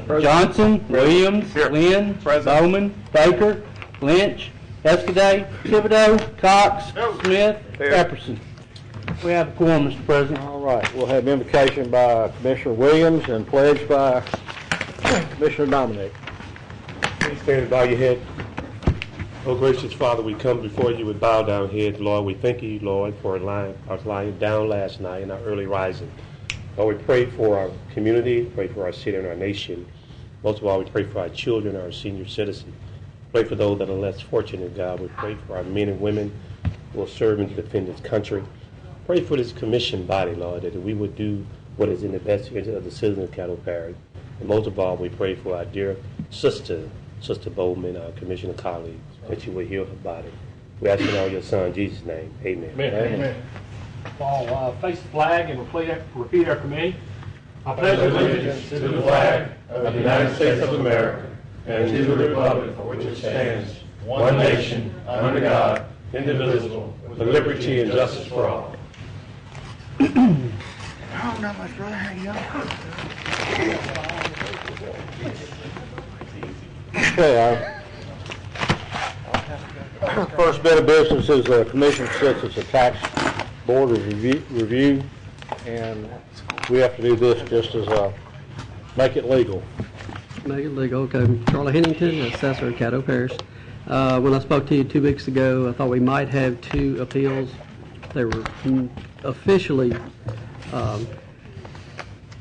Johnson, Williams, Lynn, Bowman, Baker, Lynch, Escaday, Thibodeau, Cox, Smith, Epperson. We have a quorum, Mr. President. All right. We'll have invocation by Commissioner Williams and pledge by Commissioner Dominic. Please stand and bow your head. Oh, gracious Father, we come before you with bowed down heads. Lord, we thank you, Lord, for us lying down last night in our early rising. Lord, we pray for our community, pray for our city and our nation. Most of all, we pray for our children, our senior citizens. Pray for those that are less fortunate, God. We pray for our men and women who will serve and defend this country. Pray for this commission body, Lord, that we would do what is in the best interest of the citizens of Caddo Parish. And most of all, we pray for our dear Sister Bowman, our commissioner colleague, that you will heal her body. We ask in all your son, Jesus' name. Amen. Amen. All face the flag and repeat our committee. I pledge allegiance to the flag of the United States of America and to the republic for which it stands, one nation, under God, indivisible, with liberty and justice for all. Oh, not much, brother. How you doing? Okay, our first bit of business is the Commission sets its tax board of review, and we have to do this just as make it legal. Make it legal. Okay. Charlie Hennington, assessor at Caddo Parish. When I spoke to you 2 weeks ago, I thought we might have 2 appeals. They were officially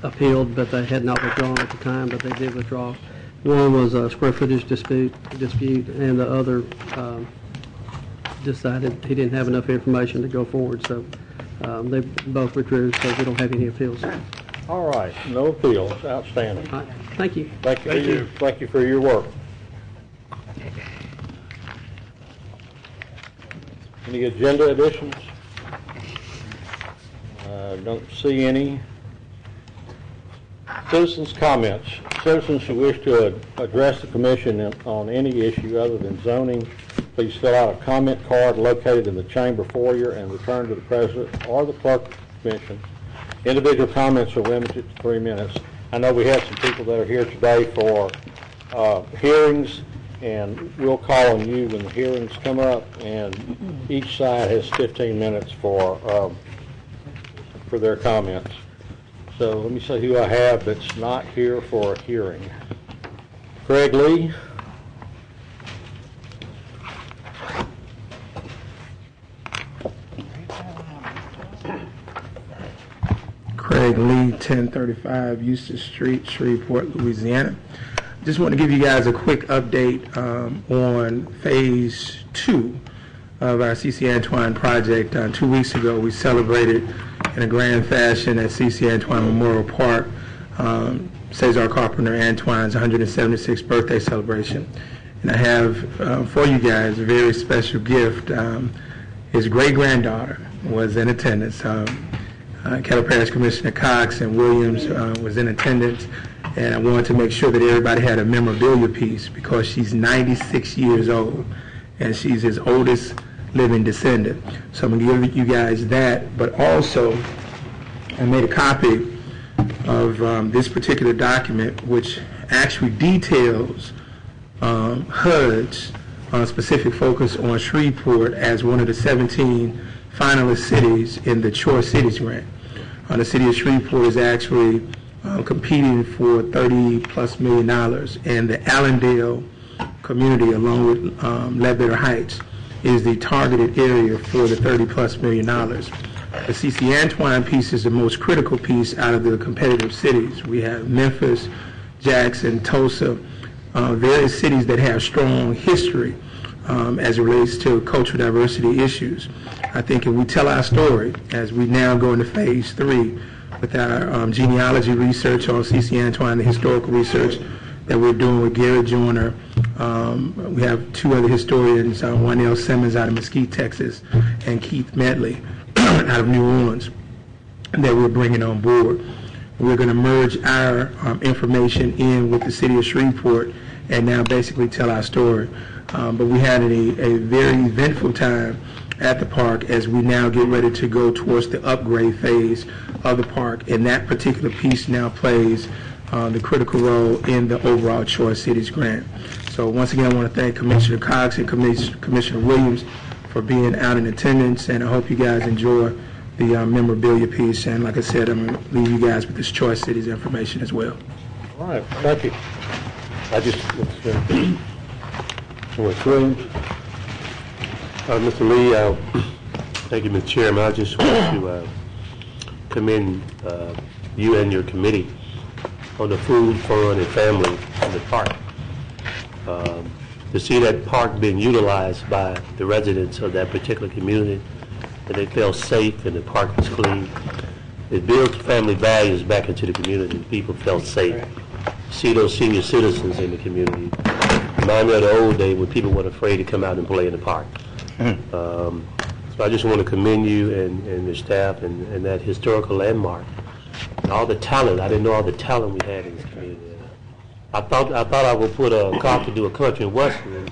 appealed, but they had not withdrawn at the time, but they did withdraw. One was a square footage dispute, and the other decided he didn't have enough information to go forward, so they both withdrew, so we don't have any appeals. All right, no appeals. Outstanding. All right. Thank you. Thank you for your work. Any agenda additions? Don't see any. Citizens' comments. Citizens who wish to address the Commission on any issue other than zoning, please fill out a comment card located in the chamber foyer and return to the President or the Clerk of the Commission. Individual comments are limited to 3 minutes. I know we have some people that are here today for hearings, and we'll call on you when the hearings come up, and each side has 15 minutes for their comments. So let me see who I have that's not here for a hearing. Craig Lee. Craig Lee, 1035 Eustis Street, Shreveport, Louisiana. Just want to give you guys a quick update on phase 2 of our C.C. Antoine project. 2 weeks ago, we celebrated in a grand fashion at C.C. Antoine Memorial Park Cesar Carpenter Antoine's 176th birthday celebration. And I have for you guys a very special gift. His great-granddaughter was in attendance. Caddo Parish Commissioner Cox and Williams was in attendance, and I wanted to make sure that everybody had a memorabilia piece because she's 96 years old, and she's his oldest living descendant. So I'm going to give you guys that, but also I made a copy of this particular document, which actually details HUD's specific focus on Shreveport as one of the 17 finalist cities in the Choice Cities Grant. The city of Shreveport is actually competing for $30+ million, and the Allendale community, along with Ledbetter Heights, is the targeted area for the $30+ million. The C.C. Antoine piece is the most critical piece out of the competitive cities. We have Memphis, Jackson, Tulsa, various cities that have strong history as it relates to cultural diversity issues. I think if we tell our story as we now go into phase 3 with our genealogy research on C.C. Antoine, the historical research that we're doing with Gary Joyner. We have 2 other historians, one L. Simmons out of Mesquite, Texas, and Keith Medley out of New Orleans, that we're bringing on board. We're going to merge our information in with the city of Shreveport and now basically tell our story. But we had a very eventful time at the park as we now get ready to go towards the upgrade phase of the park, and that particular piece now plays the critical role in the overall Choice Cities grant. So once again, I want to thank Commissioner Cox and Commissioner Williams for being out in attendance, and I hope you guys enjoy the memorabilia piece. And like I said, I'm going to leave you guys with this Choice Cities information as well. All right, thank you. I just, Mr. Williams. Mr. Lee, thank you, Mr. Chairman. I just want to commend you and your committee on the food, fun, and family in the park. To see that park being utilized by the residents of that particular community, that they feel safe and the park is clean, it builds family values back into the community. People felt safe. See those senior citizens in the community. Remind me of the old day when people weren't afraid to come out and play in the park. So I just want to commend you and your staff and that historical landmark. And all the talent. I didn't know all the talent we had in this community. I thought I would put a cop to do a country and western,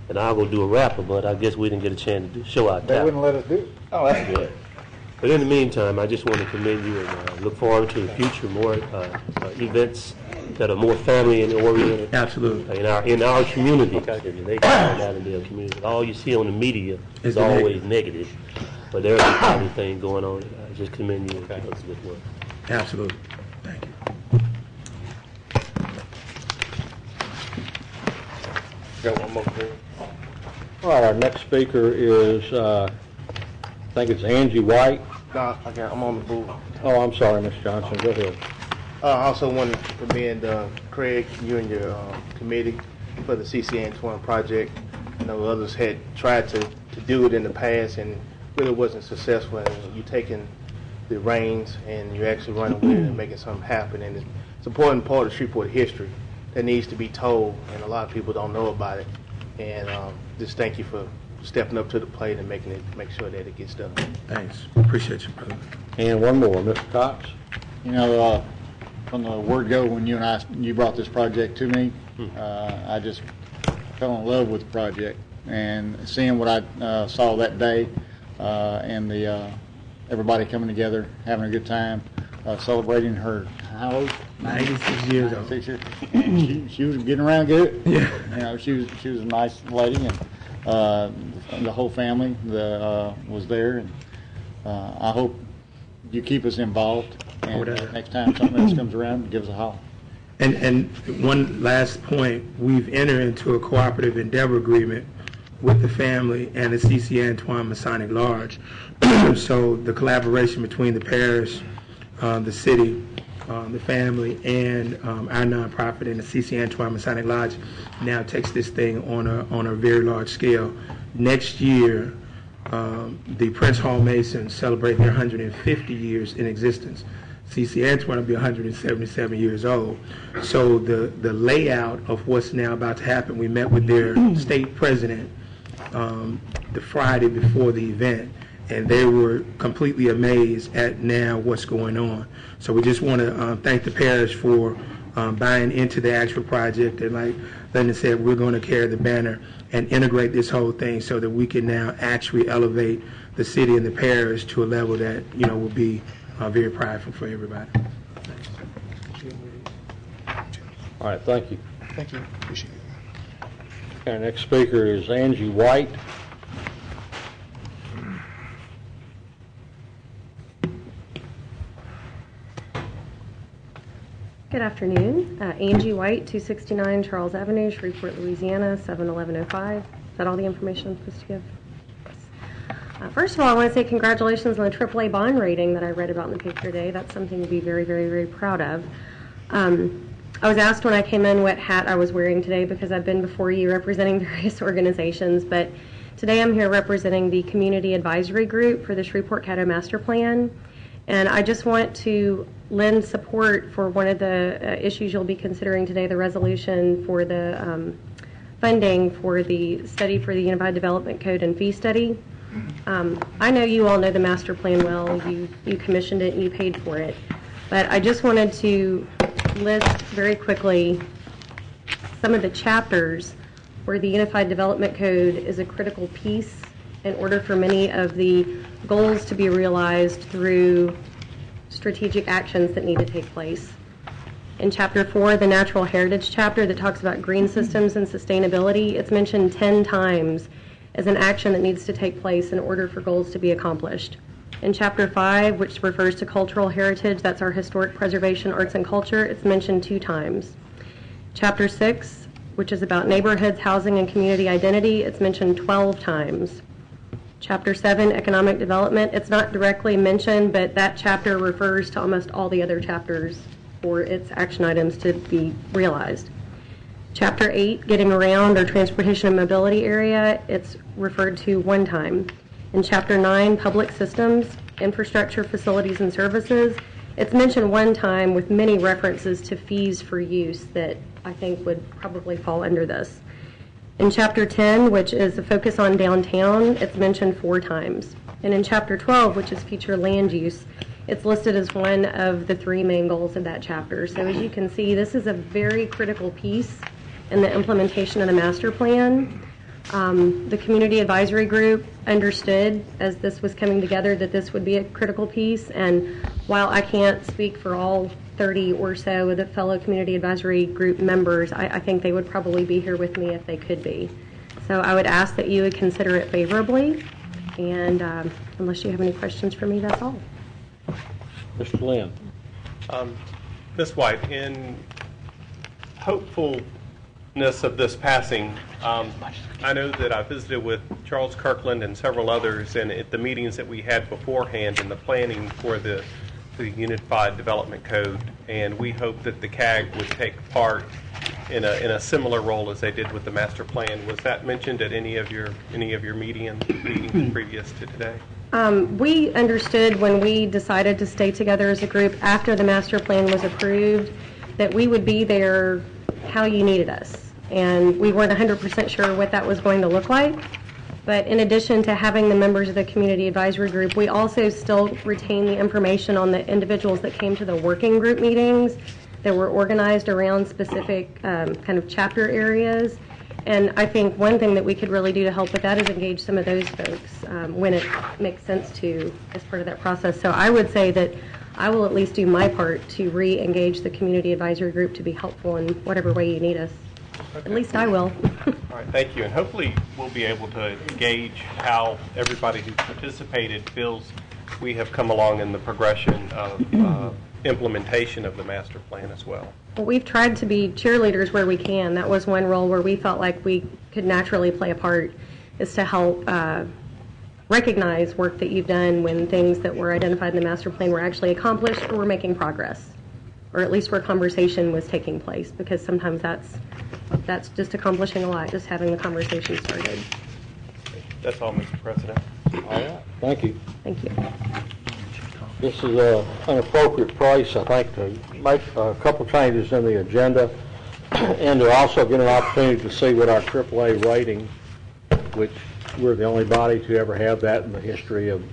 and I will do a rapper, but I guess we didn't get a chance to show our talent. They wouldn't let us do it. Oh, that's good. But in the meantime, I just want to commend you and look forward to the future, more events that are more family-oriented. Absolutely. In our community. They can out and be a community. All you see on the media is always negative, but there's a positive thing going on. I just commend you and keep up the good work. Absolutely. Thank you. Got one more thing. All right, our next speaker is, I think it's Angie White. No, I'm on the board. Oh, I'm sorry, Ms. Johnson. Go ahead. I also want to commend Craig, you and your committee for the CCN20 project. I know others had tried to do it in the past and really wasn't successful. And you taking the reins and you're actually running with it and making something happen. And it's an important part of Shreveport history that needs to be told, and a lot of people don't know about it. And just thank you for stepping up to the plate and make sure that it gets done. Thanks. Appreciate you, brother. And one more, Mr. Cox. You know, from the word go when you brought this project to me, I just fell in love with the project, and seeing what I saw that day, and the everybody coming together, having a good time, celebrating her how old? 96 years old. 96 years. And she was getting around good. Yeah. You know, she was a nice lady, and the whole family was there, and I hope you keep us involved. And next time something else comes around, give us a holler. And one last point, we've entered into a cooperative endeavor agreement with the family and the CPCRS20120920 Masonic Lodge. So the collaboration between the parish, the city, the family, and our nonprofit and the CPCRS20120920 Masonic Lodge now takes this thing on a very large scale. Next year, the Prince Hall Masons celebrate their 150 years in existence. CPCRS20120920 will be 177 years old. So the layout of what's now about to happen, we met with their state president the Friday before the event, and they were completely amazed at now what's going on. So we just want to thank the parish for buying into the actual project, and like Linda said, we're going to carry the banner and integrate this whole thing so that we can now actually elevate the city and the parish to a level that, you know, will be very prideful for everybody. All right, thank you. Thank you. Appreciate it. Our next speaker is Angie White. Good afternoon. Angie White, 269 Charles Avenue, Shreveport, Louisiana, 71105. Is that all the information I'm supposed to give? First of all, I want to say congratulations on the AAA bond rating that I read about in the paper today. That's something to be very, very, very proud of. I was asked when I came in what hat I was wearing today because I've been before you representing various organizations, but today I'm here representing the Community Advisory Group for the Shreveport Caddo Master Plan. And I just want to lend support for one of the issues you'll be considering today, the resolution for the funding for the study for the Unified Development Code and fee study. I know you all know the master plan well. You commissioned it and you paid for it. But I just wanted to list very quickly some of the chapters where the Unified Development Code is a critical piece in order for many of the goals to be realized through strategic actions that need to take place. In Chapter 4, the Natural Heritage chapter that talks about green systems and sustainability, it's mentioned 10 times as an action that needs to take place in order for goals to be accomplished. In Chapter 5, which refers to cultural heritage, that's our historic preservation, arts, and culture, it's mentioned 2 times. Chapter 6, which is about neighborhoods, housing, and community identity, it's mentioned 12 times. Chapter 7, economic development, it's not directly mentioned, but that chapter refers to almost all the other chapters for its action items to be realized. Chapter 8, getting around or transportation and mobility area, it's referred to 1 time. In Chapter 9, public systems, infrastructure, facilities, and services, it's mentioned 1 time with many references to fees for use that I think would probably fall under this. In Chapter 10, which is a focus on downtown, it's mentioned 4 times. And in Chapter 12, which is future land use, it's listed as one of the 3 main goals of that chapter. So as you can see, this is a very critical piece in the implementation of the master plan. The community advisory group understood as this was coming together that this would be a critical piece, and while I can't speak for all 30 or so of the fellow community advisory group members, I think they would probably be here with me if they could be. So I would ask that you would consider it favorably, and unless you have any questions for me, that's all. Mr. Lynn. Ms. White, in hopefulness of this passing, I know that I visited with Charles Kirkland and several others, and at the meetings that we had beforehand in the planning for the Unified Development Code, and we hope that the CAG would take part in a similar role as they did with the master plan. Was that mentioned at any of your meetings previous to today? We understood when we decided to stay together as a group after the master plan was approved that we would be there how you needed us. And we weren't 100% sure what that was going to look like. But in addition to having the members of the community advisory group, we also still retain the information on the individuals that came to the working group meetings that were organized around specific kind of chapter areas. And I think one thing that we could really do to help with that is engage some of those folks when it makes sense to as part of that process. So I would say that I will at least do my part to re-engage the community advisory group to be helpful in whatever way you need us. Okay. At least I will. All right, thank you. And hopefully we'll be able to gauge how everybody who participated feels we have come along in the progression of implementation of the master plan as well. Well, we've tried to be cheerleaders where we can. That was one role where we felt like we could naturally play a part, is to help recognize work that you've done when things that were identified in the master plan were actually accomplished or were making progress, or at least where conversation was taking place, because sometimes that's just accomplishing a lot, just having the conversation started. That's all, Mr. President. All right, thank you. Thank you. This is an appropriate place, I think, to make a couple changes in the agenda and to also get an opportunity to see what our AAA rating, which we're the only body to ever have that in the history of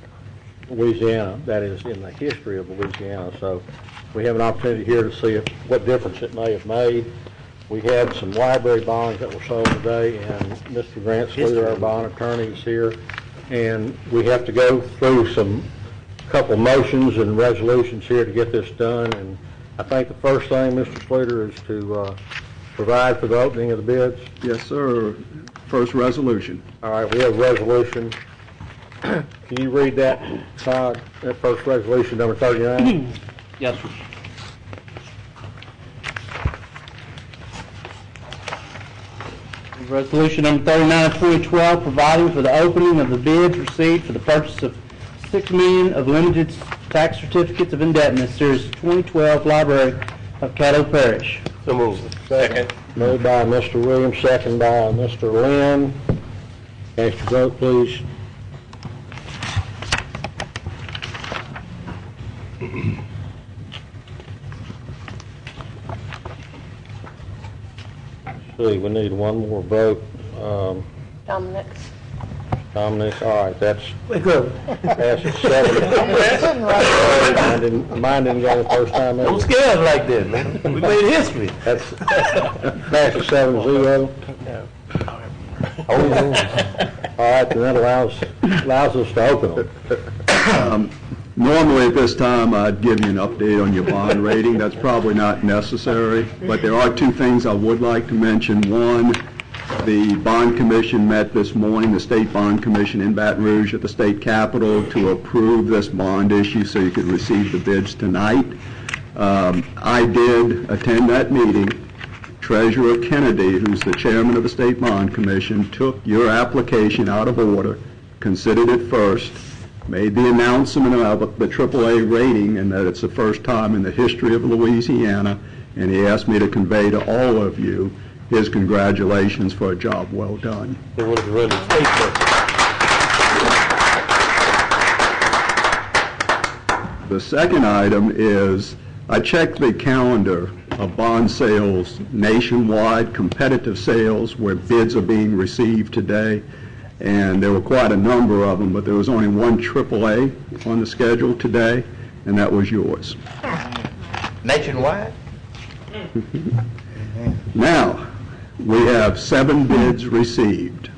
Louisiana, that is in the history of Louisiana. So we have an opportunity here to see what difference it may have made. We had some library bonds that were sold today, and Mr. Grant Sluter, our bond attorney, is here. And we have to go through couple motions and resolutions here to get this done. And I think the first thing, Mr. Sluter, is to provide for the opening of the bids. Yes, sir. First resolution. All right, we have a resolution. Can you read that, Todd? That first resolution, number 39? Yes, sir. Resolution number 39 of 2012, providing for the opening of the bids received for the purchase of 6 million of limited tax certificates of indebtedness, series 2012 library of Caddo Parish. So moved. Second. Moved by Mr. Williams, second by Mr. Lynn. Cast your vote, please. See, we need one more vote. Dominic's. Dominic, all right, that's We go. passes 7. Mine didn't go the first time. Don't scare us like that, man. We made history. That's passes 7-0. All right, then that allows us to open them. Normally at this time, I'd give you an update on your bond rating. That's probably not necessary, but there are two things I would like to mention. One, the Bond Commission met this morning, the State Bond Commission in Baton Rouge at the State Capitol, to approve this bond issue so you could receive the bids tonight. I did attend that meeting. Treasurer Kennedy, who's the chairman of the State Bond Commission, took your application out of order, considered it first, made the announcement about the AAA rating and that it's the first time in the history of Louisiana, and he asked me to convey to all of you his congratulations for a job well done. It was really The second item is, I checked the calendar of bond sales nationwide, competitive sales, where bids are being received today, and there were quite a number of them, but there was only one AAA on the schedule today, and that was yours. Nationwide? Now, we have 7 bids received,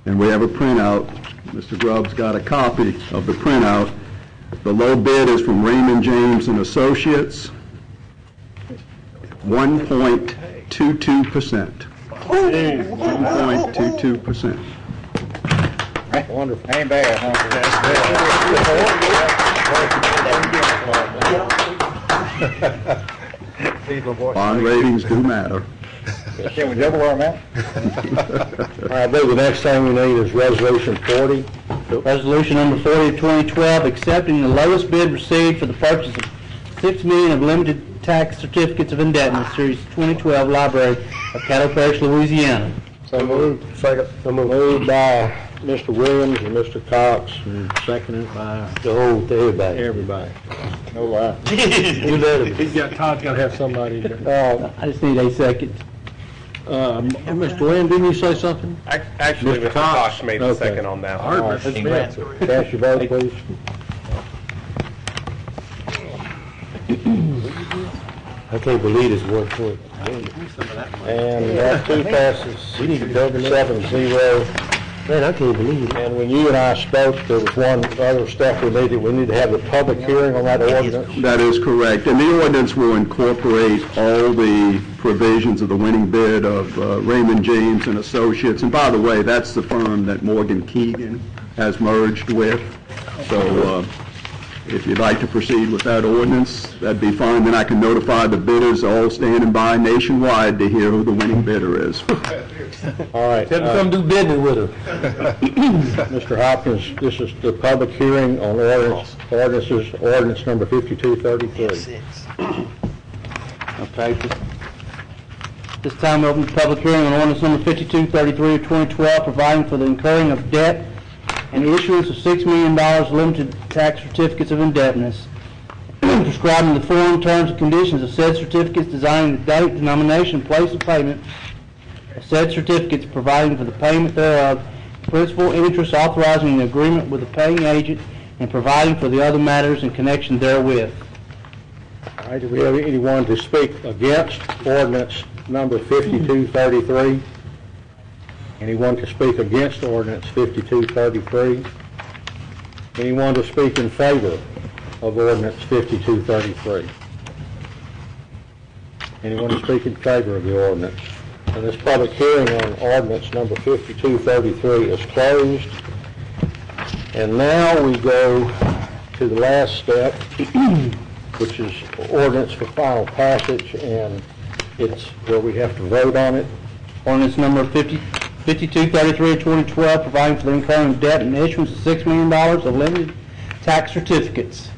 and we have a printout. Mr. Grubb's got a copy of the printout. The low bid is from Raymond James and Associates, 1.22%. 1.22%. Wonderful. Ain't bad, huh? Bond ratings do matter. Can we double our amount? All right, I believe the next thing we need is Resolution 40. Resolution number 40 of 2012, accepting the lowest bid received for the purchase of 6 million of limited tax certificates of indebtedness, Series 2012, Library of Caddo Parish, Louisiana. So moved. Second. So moved by Mr. Williams and Mr. Cox, and seconded by everybody. No lie. You let him. Todd's got to have somebody. I just need a second. Mr. Lynn, didn't you say something? Actually, Mr. Mr. Cox. Cox made the second on that one. All right, cast your vote, please. I can't believe it's worth it. And that too passes 7-0. Man, I can't believe it. And when you and I spoke, there was one other step we needed. We need to have the public hearing on that ordinance. That is correct. And the ordinance will incorporate all the provisions of the winning bid of Raymond James and Associates. And by the way, that's the firm that Morgan Keegan has merged with. So if you'd like to proceed with that ordinance, that'd be fine. Then I can notify the bidders all standing by nationwide to hear who the winning bidder is. All right. Tell them come do business with her. Mr. Hopkins, this is the public hearing on ordinance number 5233. Okay. This time we open the public hearing on ordinance number 5233 of 2012, providing for the incurring of debt and the issuance of $6 million limited tax certificates of indebtedness, prescribing the form, terms, and conditions of said certificates, designing the date, denomination, place of payment of said certificates, providing for the payment thereof, principal, interest, authorizing the agreement with the paying agent, and providing for the other matters in connection therewith. All right, do we have anyone to speak against ordinance number 5233? Anyone to speak against ordinance 5233? Anyone to speak in favor of ordinance 5233? Anyone to speak in favor of the ordinance? And this public hearing on ordinance number 5233 is closed. And now we go to the last step, which is ordinance for final passage, and it's where we have to vote on it. Ordinance number 5233 of 2012, providing for the incurring of debt and the issuance of $6 million of limited tax certificates.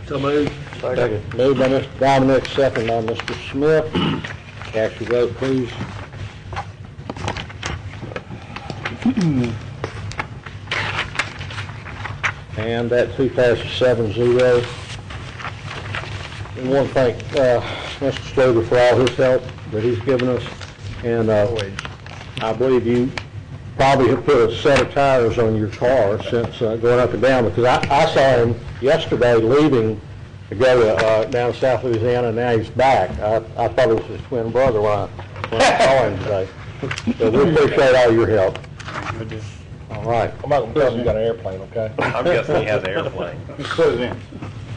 So moved. Second. Moved by Mr. Dominic, second by Mr. Smith. Cast your vote, please. And that too passes 7-0. And want to thank Mr. Stover for all his help that he's given us. And I believe you probably have put a set of tires on your car since going up and down, because I saw him yesterday leaving to go down to South Louisiana, and now he's back. I thought it was his twin brother when I saw him today. So we appreciate all your help. All right. I'm not gonna tell him you got an airplane, okay? I'm guessing he has an airplane. Mr. President,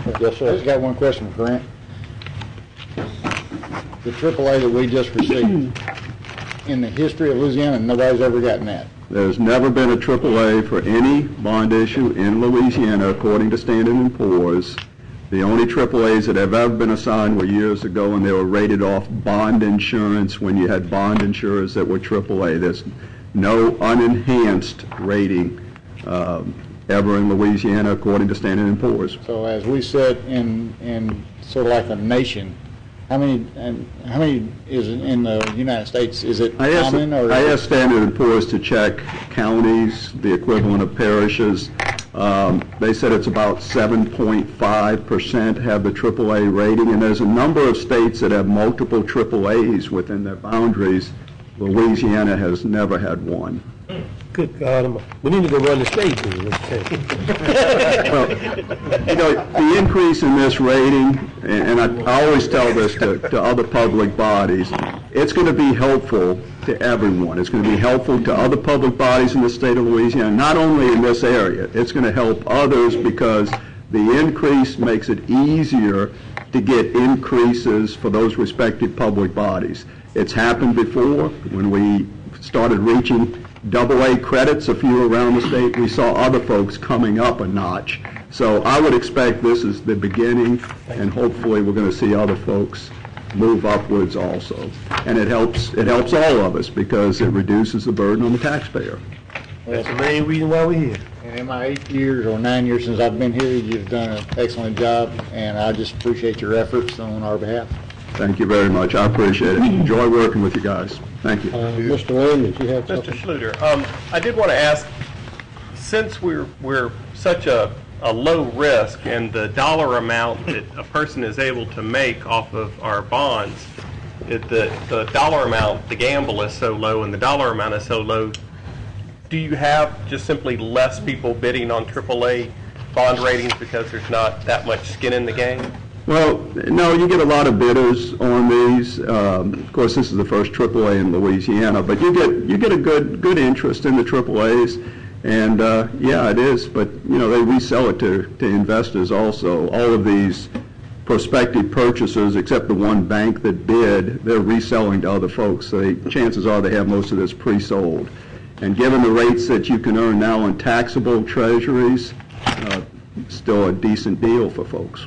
Yes, I sir. just got one question for Grant. The AAA that we just received, in the history of Louisiana, nobody's ever gotten that. There's never been a AAA for any bond issue in Louisiana, according to Standard & Poor's. The only AAAs that have ever been assigned were years ago, and they were rated off bond insurance when you had bond insurers that were AAA. There's no unenhanced rating ever in Louisiana, according to Standard & Poor's. So as we said in sort of like a nation, how many is in the United States? Is it common or? I asked Standard & Poor's to check counties, the equivalent of parishes. They said it's about 7.5% have the AAA rating, and there's a number of states that have multiple AAAs within their boundaries. Louisiana has never had one. Good God, we need to go run the state. Well, you know, the increase in this rating, and I always tell this to other public bodies, it's going to be helpful to everyone. It's going to be helpful to other public bodies in the state of Louisiana, not only in this area. It's going to help others because the increase makes it easier to get increases for those respective public bodies. It's happened before when we started reaching AA credits a few around the state. We saw other folks coming up a notch. So I would expect this is the beginning, and hopefully we're going to see other folks move upwards also. And it helps all of us because it reduces the burden on the taxpayer. That's the main reason why we're here. And in my 8 years or 9 years since I've been here, you've done an excellent job, and I just appreciate your efforts on our behalf. Thank you very much. I appreciate it. Enjoy working with you guys. Thank you. Mr. Williams, you have Mr. something? Schluter, I did want to ask, since we're such a low risk and the dollar amount that a person is able to make off of our bonds, the dollar amount, the gamble is so low and the dollar amount is so low, do you have just simply less people bidding on AAA bond ratings because there's not that much skin in the game? Well, no, you get a lot of bidders on these. Of course, this is the first AAA in Louisiana, but you get a good interest in the AAAs, and yeah, it is. But you know, they resell it to investors also. All of these prospective purchasers, except the one bank that bid, they're reselling to other folks. So chances are they have most of this pre-sold. And given the rates that you can earn now on taxable treasuries, still a decent deal for folks.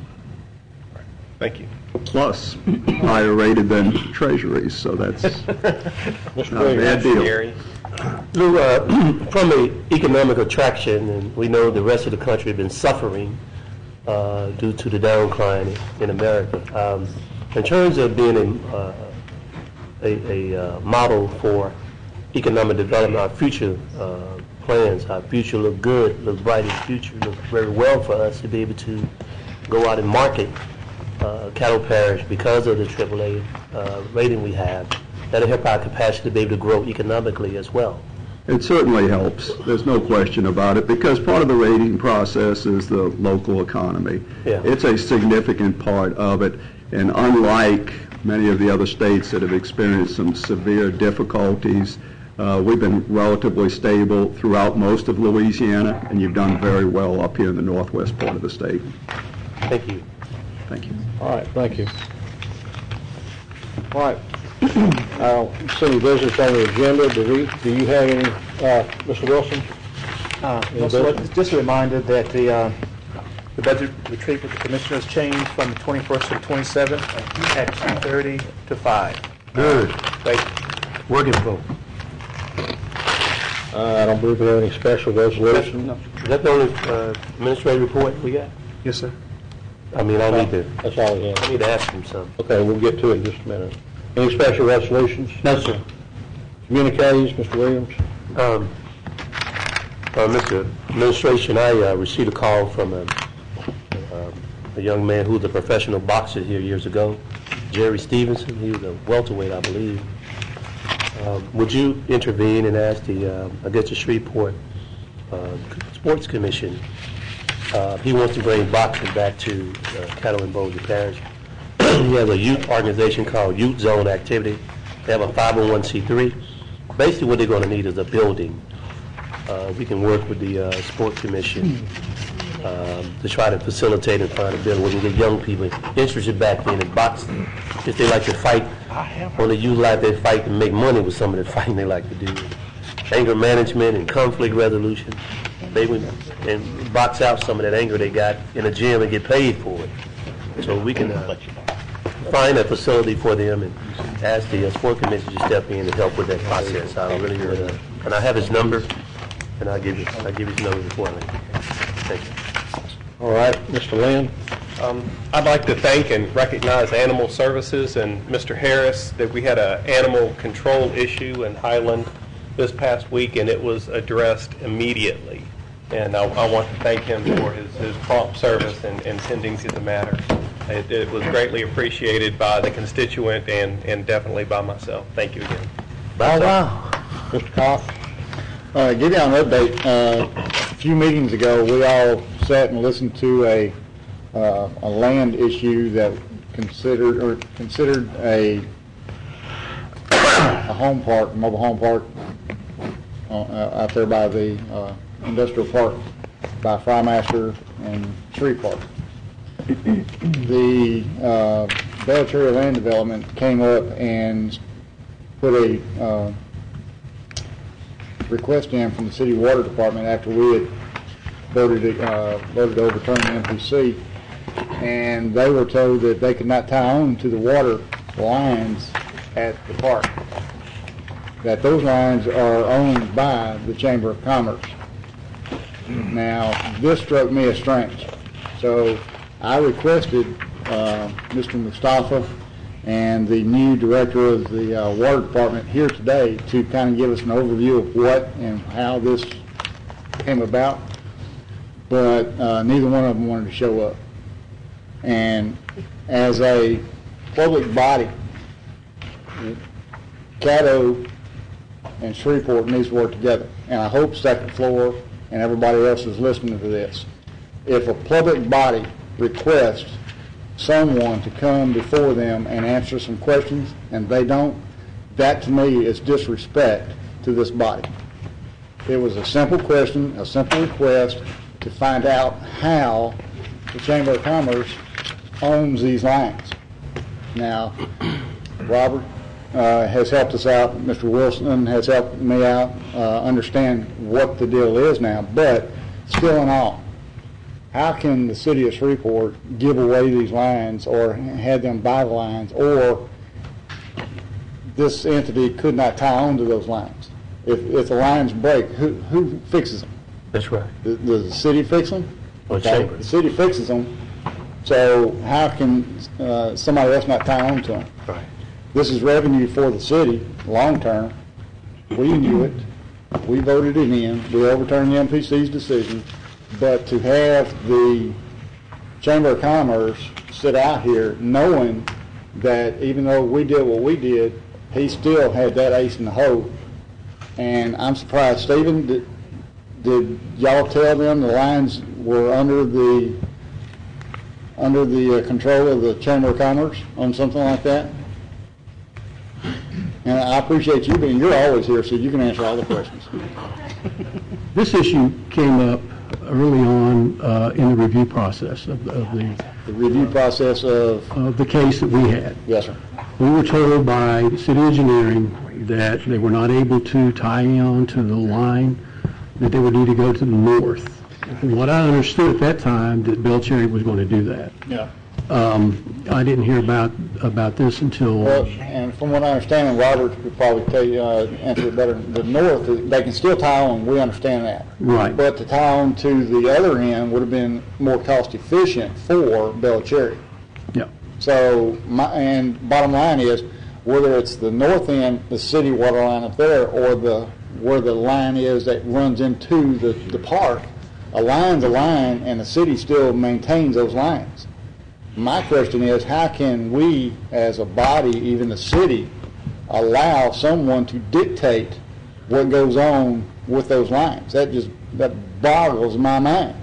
Thank you. Plus, higher rated than treasuries, so that's not a bad deal. Gary? Lou, from an economic attraction, and we know the rest of the country has been suffering due to the downcline in America. In terms of being a model for economic development, our future plans, our future look good, look bright in the future, look very well for us to be able to go out and market Caddo Parish because of the AAA rating we have. That'll help our capacity to be able to grow economically as well. It certainly helps. There's no question about it, because part of the rating process is the local economy. Yeah. It's a significant part of it, and unlike many of the other states that have experienced some severe difficulties, we've been relatively stable throughout most of Louisiana, and you've done very well up here in the northwest part of the state. Thank you. Thank you. All right, thank you. All right. City business on the agenda. Do you have any, Mr. Wilson? No, sir. Just a reminder that the budget retreat with the commissioners changed from the 21st to the 27th at 2:30 to 5. Good. Thank you. Working for. I don't believe we have any special resolution. No. Is that the only administrative report we got? Yes, sir. I mean, I need That's all we I have. need to ask him something. Okay, we'll get to it in just a minute. Any special resolutions? No, sir. Communiques, Mr. Williams? Mr. Administration, I received a call from a young man who was a professional boxer here years ago, Jerry Stevenson. He was a welterweight, I believe. Would you intervene and ask the Shreveport Sports Commission? He wants to bring boxing back to Caddo and Bossier Parish. He has a youth organization called Youth Zone Activity. They have a 501c3. Basically what they're going to need is a building we can work with the Sport Commission to try to facilitate and find a bill where we can get young people interested back in boxing. If they like to fight on the youth life, they fight to make money with some of the fighting they like to do. Anger management and conflict resolution. They would and box out some of that anger they got in the gym and get paid for it. So we can find a facility for them and ask the Sport Commission to step in and help with that process. I really would, and I have his number, and I'll give you his number before I leave. Thank you. All right, Mr. Lynn. I'd like to thank and recognize Animal Services and Mr. Harris that we had an animal control issue in Highland this past week, and it was addressed immediately. And I want to thank him for his prompt service and tending to the matter. It was greatly appreciated by the constituent and definitely by myself. Thank you again. Wow. Mr. Cox. Give you an update. A few meetings ago, we all sat and listened to a land issue that considered a home park, mobile home park, out there by the industrial park, by Frymaster and Shreveport. The Bell Cherry Land Development came up and put a request in from the city water department after we had voted to overturn the MPC, and they were told that they could not tie on to the water lines at the park, that those lines are owned by the Chamber of Commerce. Now, this struck me as strange, so I requested Mr. Mustafa and the new director of the water department here today to kind of give us an overview of what and how this came about, but neither one of them wanted to show up. And as a public body, Caddo and Shreveport needs to work together, and I hope Second Floor and everybody else is listening to this. If a public body requests someone to come before them and answer some questions and they don't, that to me is disrespect to this body. It was a simple question, a simple request to find out how the Chamber of Commerce owns these lines. Now, Robert has helped us out, Mr. Wilson has helped me out understand what the deal is now, but still in all, how can the city of Shreveport give away these lines or have them buy the lines, or this entity could not tie on to those lines? If the lines break, who fixes them? That's right. Does the city fix them? Okay. The city fixes them, so how can somebody else not tie on to them? Right. This is revenue for the city, long term. We knew it. We voted it in. We overturned the MPC's decision. But to have the Chamber of Commerce sit out here knowing that even though we did what we did, he still had that ace in the hole. And I'm surprised. Stephen, did y'all tell them the lines were under the control of the Chamber of Commerce on something like that? And I appreciate you being, you're always here, so you can answer all the questions. This issue came up early on in the review process of the review process of the case that we had. Yes, sir. We were told by city engineering that they were not able to tie on to the line, that they would need to go to the north. And what I understood at that time, that Bell Cherry was going to do that. Yeah. I didn't hear about this until... Well, and from what I understand, and Robert could probably tell you, answer it better, the north, they can still tie on, we understand that. Right. But to tie on to the other end would have been more cost efficient for Bell Cherry. Yeah. So, and bottom line is, whether it's the north end, the city water line up there, or where the line is that runs into the park, a line's a line, and the city still maintains those lines. My question is, how can we, as a body, even the city, allow someone to dictate what goes on with those lines? That boggles my mind.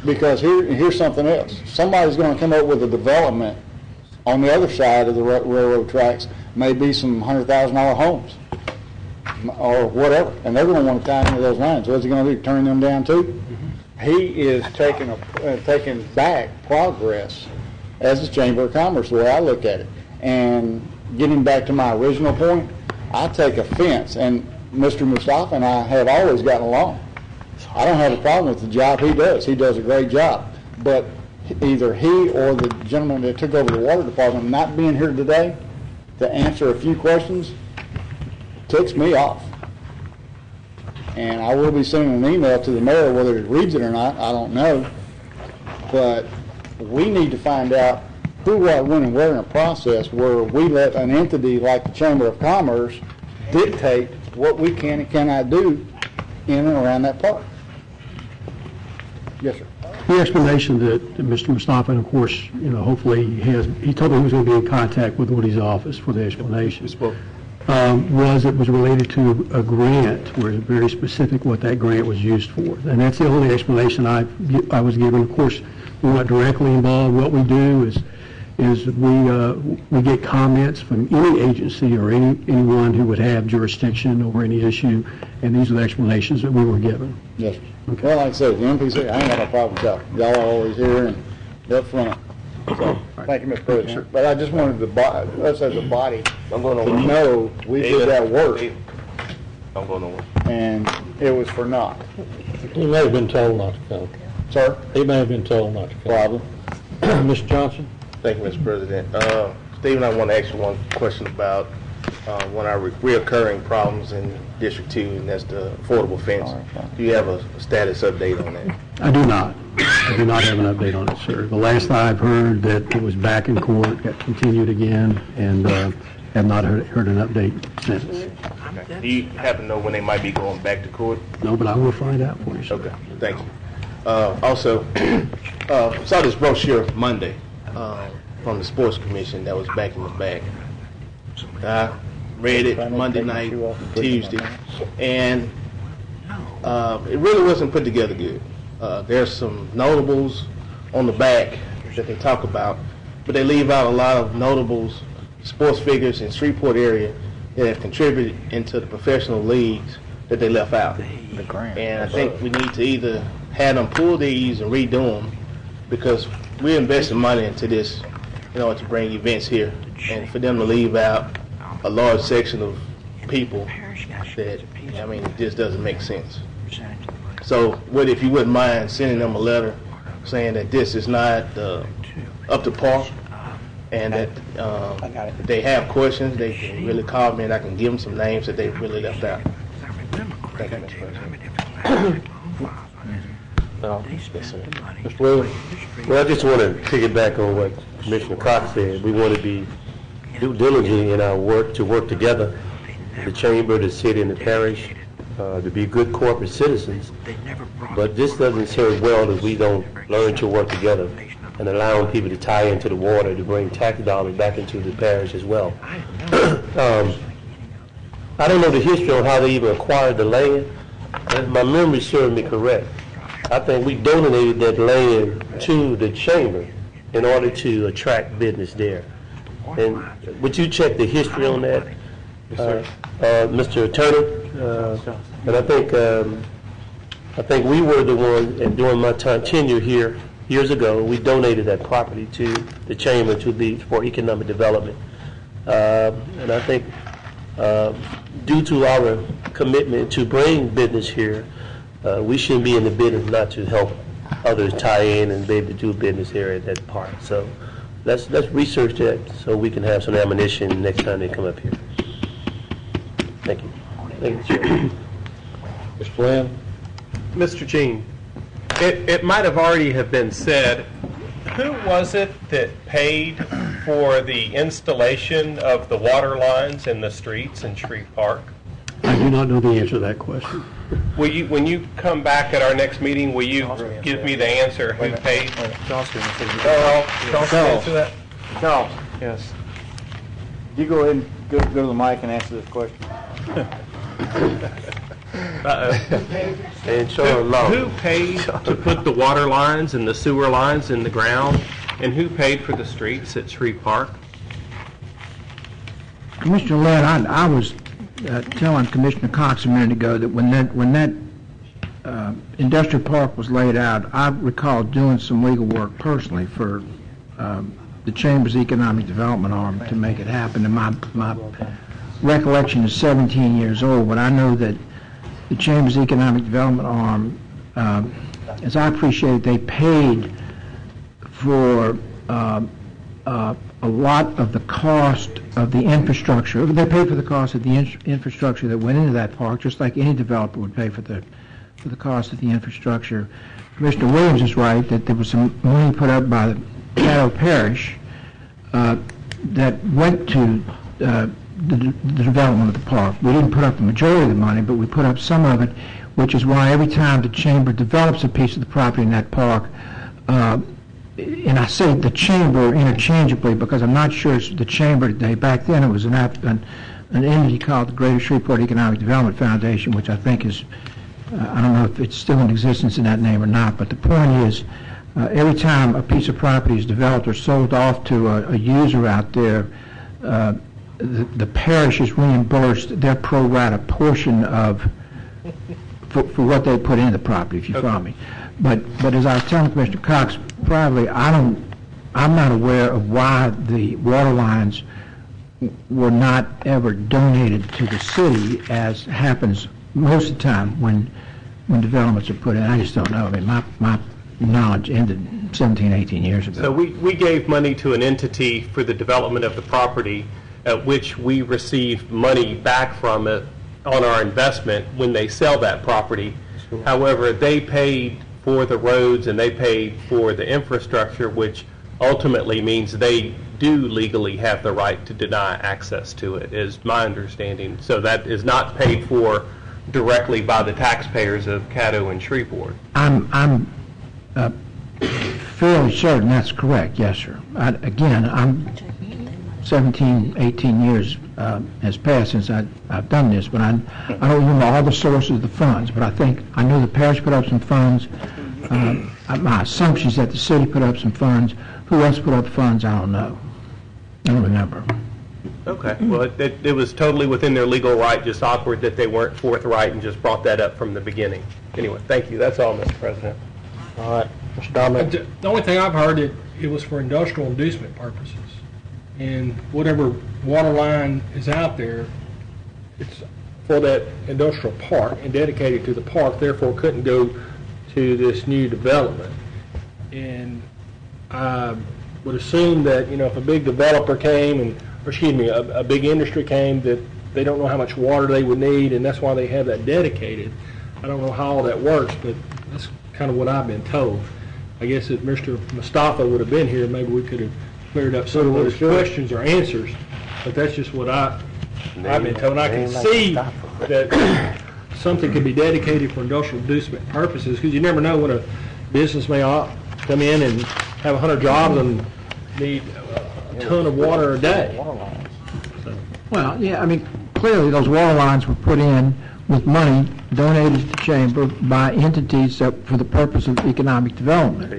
Because here's something else. Somebody's going to come up with a development on the other side of the railroad tracks, maybe some $100,000 homes. or whatever, and they're going to want to tie into those lines. What's he going to do, turn them down too? He is taking back progress as a Chamber of Commerce, the way I look at it. And getting back to my original point, I take offense, and Mr. Mustafa and I have always gotten along. I don't have a problem with the job he does. He does a great job. But either he or the gentleman that took over the water department not being here today to answer a few questions ticks me off. And I will be sending an email to the mayor, whether he reads it or not, I don't know. But we need to find out who, what, when, and where in a process where we let an entity like the Chamber of Commerce dictate what we can and cannot do in and around that park. Yes, sir. The explanation that Mr. Mustafa, and of course, hopefully he told me he was going to be in contact with Woody's office for the explanation. It was related to a grant, where it's very specific what that grant was used for. And that's the only explanation I was given. Of course, we're not directly involved. What we do is we get comments from any agency or anyone who would have jurisdiction over any issue, and these are the explanations that we were given. Yes. Okay. Well, like I said, the MPC, I ain't got no problem with y'all. Y'all are always here and up front. So, thank you, Mr. President. But I just wanted us as a body to know we did that work. I'm going nowhere. And it was for naught. He may have been told not to come. Sir? He may have been told not to come. Problem. Mr. Johnson? Thank you, Mr. President. Stephen, I want to ask you one question about one of our reoccurring problems in District 2, and that's the affordable fence. Do you have a status update on that? I do not. I do not have an update on it, sir. The last I've heard that it was back in court, got continued again, and have not heard an update since. Okay. Do you happen to know when they might be going back to court? No, but I will find out for you, sir. Okay, thank you. Also, saw this brochure Monday from the Sports Commission that was back in the bag. I read it Monday night, Tuesday, and it really wasn't put together good. There's some notables on the back that they talk about, but they leave out a lot of notables, sports figures in Shreveport area that have contributed into the professional leagues that they left out. And I think we need to either have them pull these and redo them, because we're investing money into this in order to bring events here, and for them to leave out a large section of people that, it just doesn't make sense. So if you wouldn't mind sending them a letter saying that this is not up to par, and that if they have questions, they can really call me and I can give them some names that they really left out. Thank you, Mr. President. Mr. Williams? Well, I just want to piggyback on what Commissioner Cox said. We want to be due diligent in our work, to work together, the chamber, the city, and the parish, to be good corporate citizens. But this doesn't serve well if we don't learn to work together and allowing people to tie into the water to bring tax dollars back into the parish as well. I don't know the history on how they even acquired the land. If my memory serves me correct, I think we donated that land to the chamber in order to attract business there. And would you check the history on that, Mr. Attorney? And I think we were the ones, and during my tenure here years ago, we donated that property to the chamber for economic development. And I think due to our commitment to bring business here, we shouldn't be in the business not to help others tie in and be able to do business here at that park. So let's research that so we can have some ammunition next time they come up here. Thank you. Thank you, Chair. Mr. Flynn? Mr. Jean, it might have already have been said, who was it that paid for the installation of the water lines in the streets in Shreve Park? I do not know the answer to that question. Will you, when you come back at our next meeting, will you give me the answer who paid? Charles, answer that? Charles, yes. You go ahead and go to the mic and answer this question. And who paid to put the water lines and the sewer lines in the ground, and who paid for the streets at Shreve Park? Mr. Lett, I was telling Commissioner Cox a minute ago that when that industrial park was laid out, I recall doing some legal work personally for the Chamber's Economic Development Arm to make it happen. And my recollection is 17 years old, but I know that the Chamber's Economic Development Arm, as I appreciate it, they paid for a lot of the cost of the infrastructure. They paid for the cost of the infrastructure that went into that park, just like any developer would pay for the cost of the infrastructure. Commissioner Williams is right that there was some money put up by the Caddo Parish that went to the development of the park. We didn't put up the majority of the money, but we put up some of it, which is why every time the Chamber develops a piece of the property in that park, and I say the Chamber interchangeably because I'm not sure it's the Chamber today. Back then it was an entity called the Greater Shreveport Economic Development Foundation, which I think is, I don't know if it's still in existence in that name or not, but the point is, every time a piece of property is developed or sold off to a user out there, the parish is reimbursed their pro rata portion of for what they put in the property, if you follow me. But as I was telling Commissioner Cox, probably I'm not aware of why the water lines were not ever donated to the city, as happens most of the time when developments are put in. I just don't know. I mean, my knowledge ended 17, 18 years ago. So we gave money to an entity for the development of the property, at which we receive money back from it on our investment when they sell that property. Sure. However, they paid for the roads and they paid for the infrastructure, which ultimately means they do legally have the right to deny access to it, is my understanding. So that is not paid for directly by the taxpayers of Caddo and Shreveport. I'm fairly certain that's correct, yes, sir. I'm 17, 18 years has passed since I've done this, but I don't remember all the sources of the funds, but I know the parish put up some funds. My assumption is that the city put up some funds. Who else put up funds, I don't know. I don't remember. Okay. Well, it was totally within their legal right, just awkward that they weren't forthright and just brought that up from the beginning. Anyway, thank you. That's all, Mr. President. All right. Mr. Dominic. The only thing I've heard, it was for industrial inducement purposes. And whatever water line is out there, it's for that industrial park and dedicated to the park, therefore couldn't go to this new development. And I would assume that, if a big developer came a big industry came, that they don't know how much water they would need, and that's why they have that dedicated. I don't know how all that works, but that's kind of what I've been told. I guess if Mr. Mustafa would have been here, maybe we could have cleared up some of those questions or answers, but that's just what I've been told. And I can see that something can be dedicated for industrial inducement purposes, because you never know when a business may come in and have 100 jobs and need a ton of water a day. So. Well, yeah, I mean, clearly those water lines were put in with money donated to the Chamber by entities for the purpose of economic development.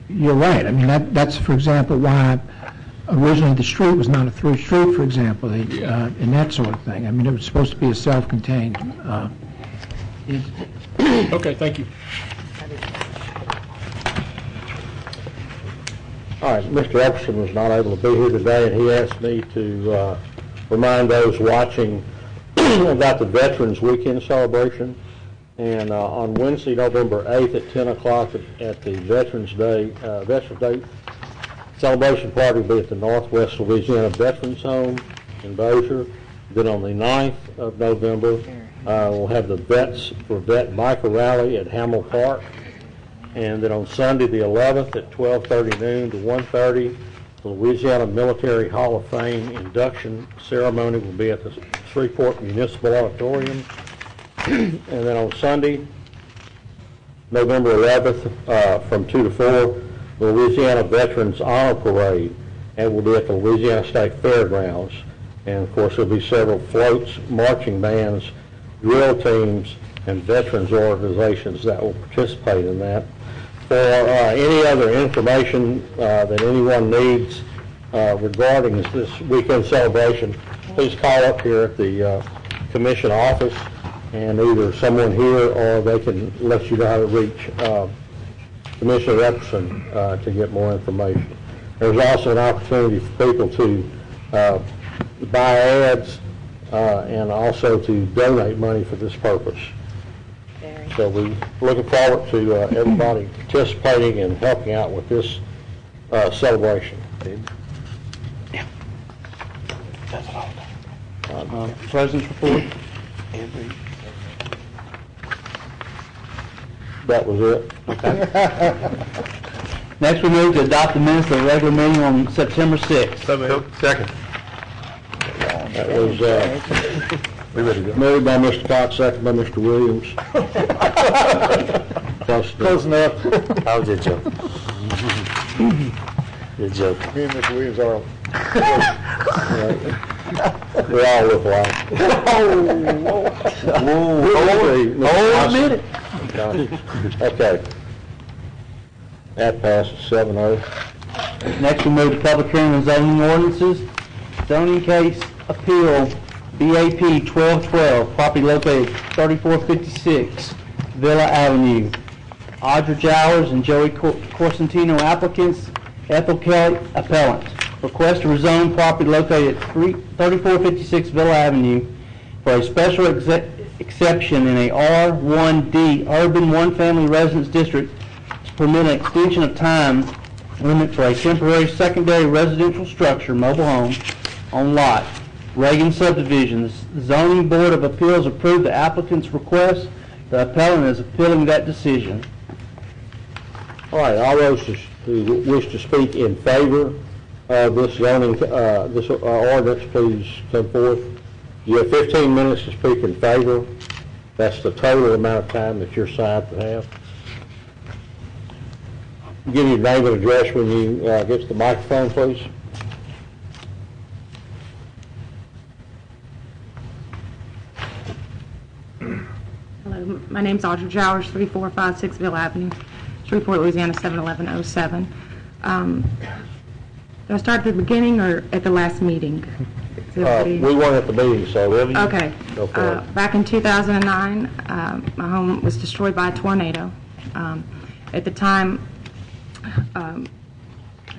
You're right. I mean, that's, for example, why originally the street was not a through street, for example, and that sort of thing. I mean, it was supposed to be a self-contained entity. Okay, thank you. All right, Mr. Epperson was not able to be here today, and he asked me to remind those watching about the Veterans Weekend celebration. And on Wednesday, November 8th at 10 o'clock at the Veterans Day celebration party will be at the Northwest Louisiana Veterans Home in Bossier. Then on the 9th of November, we'll have the Vets for Vet Biker Rally at Hamill Park. And then on Sunday, the 11th at 12:30 noon to 1:30, the Louisiana Military Hall of Fame induction ceremony will be at the Shreveport Municipal Auditorium. And then on Sunday, November 11th, from 2 to 4, the Louisiana Veterans Honor Parade, and will be at the Louisiana State Fairgrounds. And of course, there'll be several floats, marching bands, drill teams, and veterans organizations that will participate in that. For any other information that anyone needs, regarding this weekend celebration, please call up here at the commission office, and either someone here or they can let you know how to reach Commissioner Epperson to get more information. There's also an opportunity for people to buy ads and also to donate money for this purpose. So we're looking forward to everybody participating and helping out with this celebration. President's report. That was it. Next, we move to adopt the minutes of the regular meeting on September 6th. Second. That was moved by Mr. Cox, second by Mr. Williams. Close enough. How was your joke? Your joke. Me and Mr. Williams are. We all look alike. Hold a minute. Okay. That passes 7-0. Next, we move to public hearing on zoning ordinances. Zoning case appeal BAP 1212, property located 3456 Villa Avenue. Audra Jowers and Joey Corsentino applicants, Ethel Kelly appellant. Request to rezone property located at 3456 Villa Avenue for a special exception in a R1D urban one-family residence district to permit an extension of time limit for a temporary secondary residential structure, mobile home, on lot. Reagan subdivision. The Zoning Board of Appeals approved the applicant's request. The appellant is appealing that decision. All right, all those who wish to speak in favor of this zoning, this ordinance, please come forth. You have 15 minutes to speak in favor. That's the total amount of time that your side can have. Give your name and address when you get to the microphone, please. Hello, my name's Audra Jowers, 3456 Villa Avenue, Shreveport, Louisiana, 71107. Do I start at the beginning or at the last meeting? We weren't at the meeting, so whatever you... Okay. Go for it. Back in 2009, my home was destroyed by a tornado. At the time,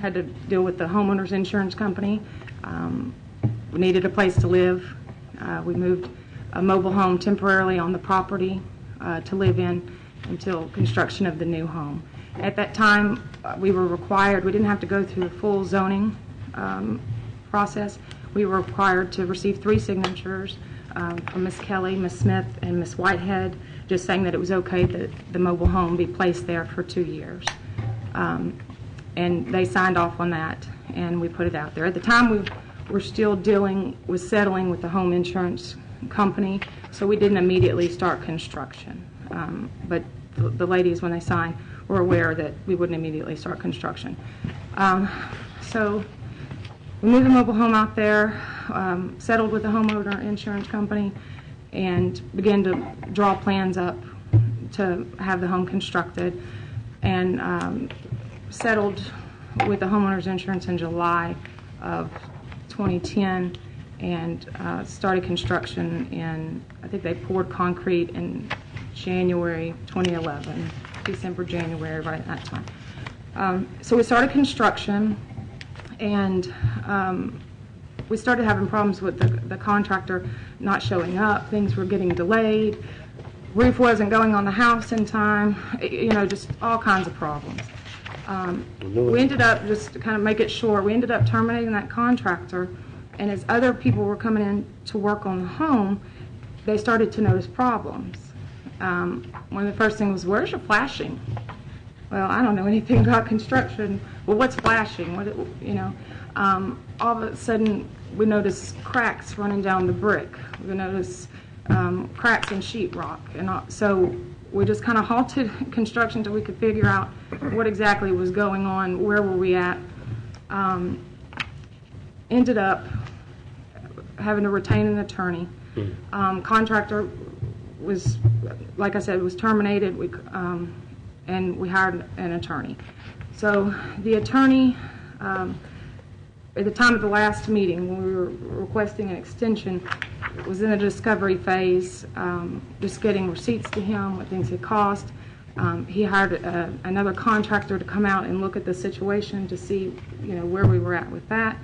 had to deal with the homeowner's insurance company. We needed a place to live. We moved a mobile home temporarily on the property to live in until construction of the new home. At that time, we were required, we didn't have to go through the full zoning process. We were required to receive 3 signatures from Ms. Kelly, Ms. Smith, and Ms. Whitehead, just saying that it was okay that the mobile home be placed there for 2 years. And they signed off on that, and we put it out there. At the time, we were still dealing with settling with the home insurance company, so we didn't immediately start construction. But the ladies, when they signed, were aware that we wouldn't immediately start construction. So we moved the mobile home out there, settled with the homeowner insurance company, and began to draw plans up to have the home constructed, and settled with the homeowner's insurance in July of 2010, and started construction in, I think they poured concrete in January 2011, December, January, right at that time. So we started construction, and we started having problems with the contractor not showing up. Things were getting delayed. Roof wasn't going on the house in time. You know, just all kinds of problems. We ended up, just to kind of make it short, we ended up terminating that contractor, and as other people were coming in to work on the home, they started to notice problems. One of the first things was, where's your flashing? Well, I don't know anything about construction. Well, what's flashing? What, you know? All of a sudden, we noticed cracks running down the brick. We noticed cracks in sheetrock. And so we just kind of halted construction until we could figure out what exactly was going on, where were we at. Ended up having to retain an attorney. Contractor was, like I said, was terminated, and we hired an attorney. So the attorney at the time of the last meeting, when we were requesting an extension, it was in the discovery phase, just getting receipts to him, what things had cost. He hired another contractor to come out and look at the situation to see, where we were at with that.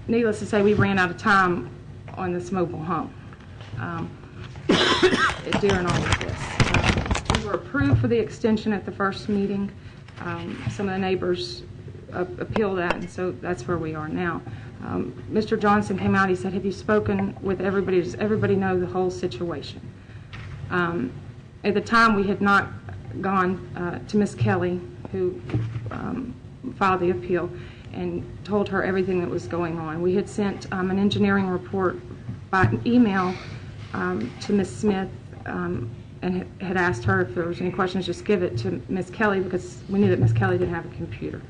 Needless to say, we ran out of time on this mobile home during all of this. We were approved for the extension at the first meeting. Some of the neighbors appealed that, and so that's where we are now. Mr. Johnson came out, he said, have you spoken with everybody? Does everybody know the whole situation? At the time, we had not gone to Ms. Kelly, who filed the appeal, and told her everything that was going on. We had sent an engineering report by email to Ms. Smith, and had asked her if there was any questions, just give it to Ms. Kelly, because we knew that Ms. Kelly didn't have a computer.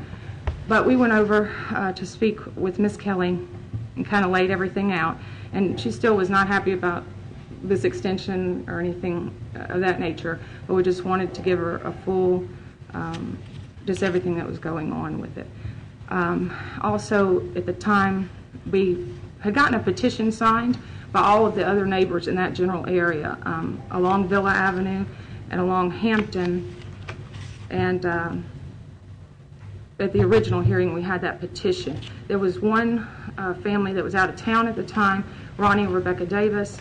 But we went over to speak with Ms. Kelly and kind of laid everything out, and she still was not happy about this extension or anything of that nature, but we just wanted to give her a full, just everything that was going on with it. Also, at the time, we had gotten a petition signed by all of the other neighbors in that general area, along Villa Avenue and along Hampton, and at the original hearing, we had that petition. There was one family that was out of town at the time, Ronnie and Rebecca Davis.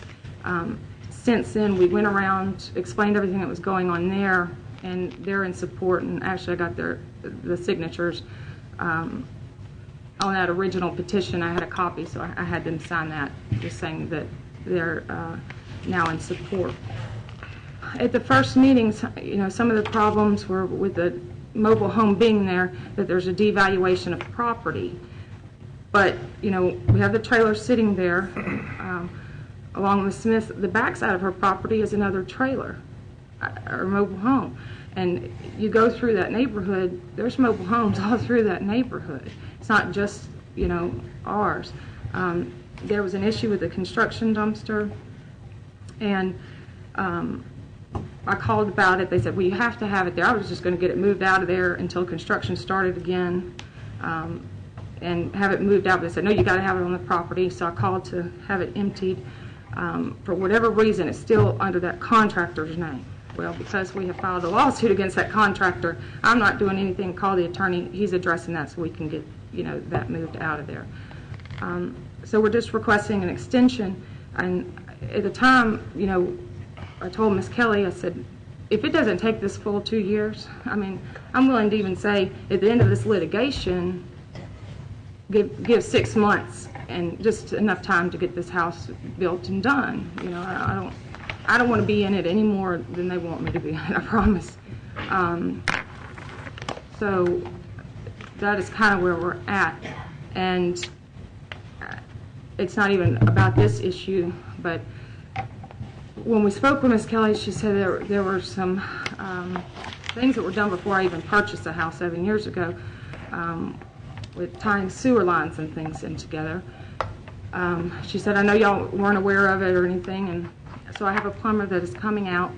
Since then, we went around, explained everything that was going on there, and they're in support, and actually I got the signatures on that original petition. I had a copy, so I had them sign that, just saying that they're now in support. At the first meetings, some of the problems were with the mobile home being there, that there's a devaluation of property. But, we have the trailer sitting there. Along with Smith, the backside of her property is another trailer, or mobile home. And you go through that neighborhood, there's mobile homes all through that neighborhood. It's not just, ours. There was an issue with the construction dumpster, and I called about it. They said, well, you have to have it there. I was just going to get it moved out of there until construction started again, and have it moved out. But they said, no, you got to have it on the property. So I called to have it emptied. For whatever reason, it's still under that contractor's name. Well, because we have filed a lawsuit against that contractor, I'm not doing anything. Call the attorney. He's addressing that so we can get, that moved out of there. So we're just requesting an extension. And at the time, I told Ms. Kelly, I said, if it doesn't take this full 2 years, I'm willing to even say at the end of this litigation, give 6 months and just enough time to get this house built and done. I don't want to be in it any more than they want me to be in it, I promise. So that is kind of where we're at. And it's not even about this issue, but when we spoke with Ms. Kelly, she said there were some things that were done before I even purchased the house 7 years ago, with tying sewer lines and things in together. She said, I know y'all weren't aware of it or anything, and so I have a plumber that is coming out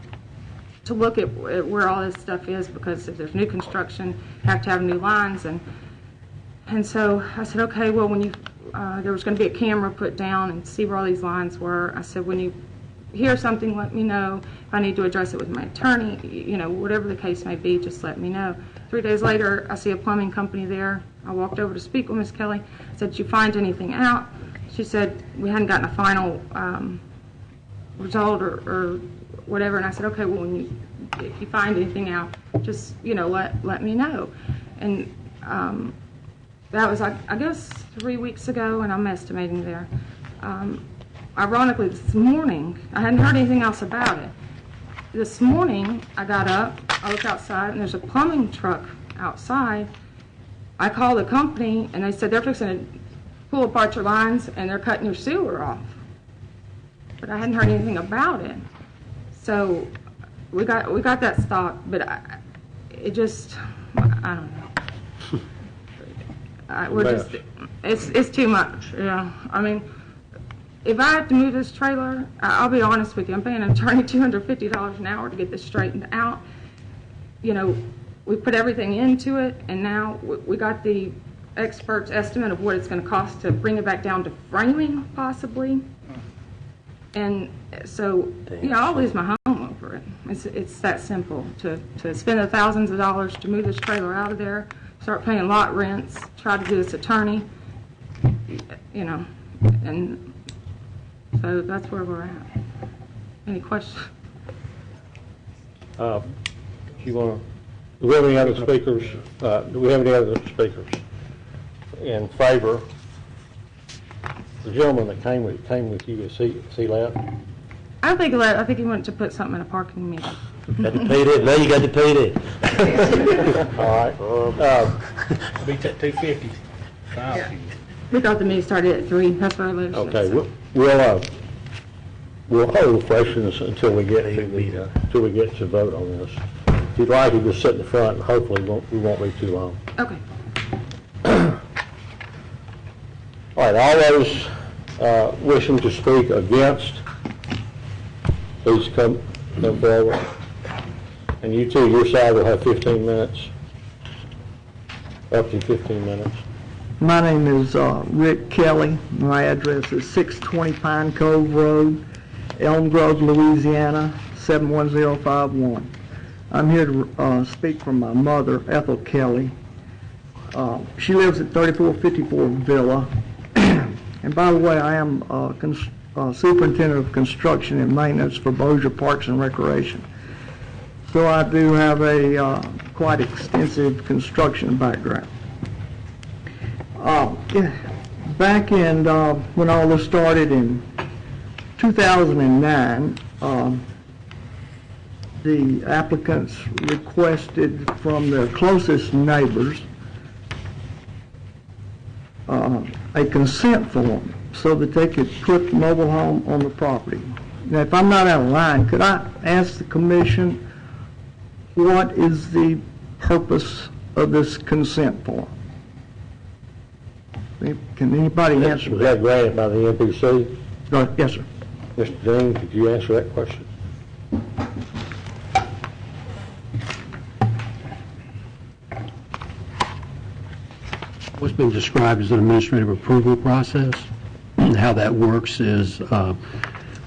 to look at where all this stuff is, because if there's new construction, you have to have new lines. And so I said, okay, well, when there was going to be a camera put down and see where all these lines were. I said, when you hear something, let me know. If I need to address it with my attorney, whatever the case may be, just let me know. 3 days later, I see a plumbing company there. I walked over to speak with Ms. Kelly. I said, did you find anything out? She said, we hadn't gotten a final result or whatever. And I said, okay, well, if you find anything out, just, let me know. And that was, I guess, 3 weeks ago, and I'm estimating there. Ironically, this morning, I hadn't heard anything else about it. This morning, I got up, I looked outside, and there's a plumbing truck outside. I called the company, and they said they're fixing to pull apart your lines, and they're cutting your sewer off. But I hadn't heard anything about it. So we got that stopped, but it just, I don't know. It's too much. Yeah, if I have to move this trailer, I'll be honest with you, I'm paying an attorney $250 an hour to get this straightened out. We put everything into it, and now we got the expert's estimate of what it's going to cost to bring it back down to framing, possibly. And so, I'll lose my home over it. It's that simple. To spend the thousands of dollars to move this trailer out of there, start paying lot rents, try to do this attorney, and so that's where we're at. Any questions? Do we have any other speakers? Do we have any other speakers in favor? The gentleman that came with you, is he left? I think he wanted to put something in a parking meter. Got to pay that. Now you got to pay that. All right. Be $250. We thought the meeting started at 3. That's where I live. Okay. We'll hold questions until we get to vote on this. If you'd like, you just sit in the front, and hopefully we won't be too long. Okay. All right, all those wishing to speak against, please come forward. And you too, your side will have 15 minutes, up to 15 minutes. My name is Rick Kelly. My address is 620 Pine Cove Road, Elm Grove, Louisiana, 71051. I'm here to speak for my mother, Ethel Kelly. She lives at 3454 Villa. And by the way, I am superintendent of construction and maintenance for Bossier Parks and Recreation. So I do have a quite extensive construction background. Back in when all this started in 2009, the applicants requested from their closest neighbors a consent form so that they could put the mobile home on the property. Now, if I'm not out of line, could I ask the commission what is the purpose of this consent form? Can anybody answer Was that? that granted by the MPC? Yes, sir. Mr. Dean, could you answer that question? What's been described as an administrative approval process. How that works is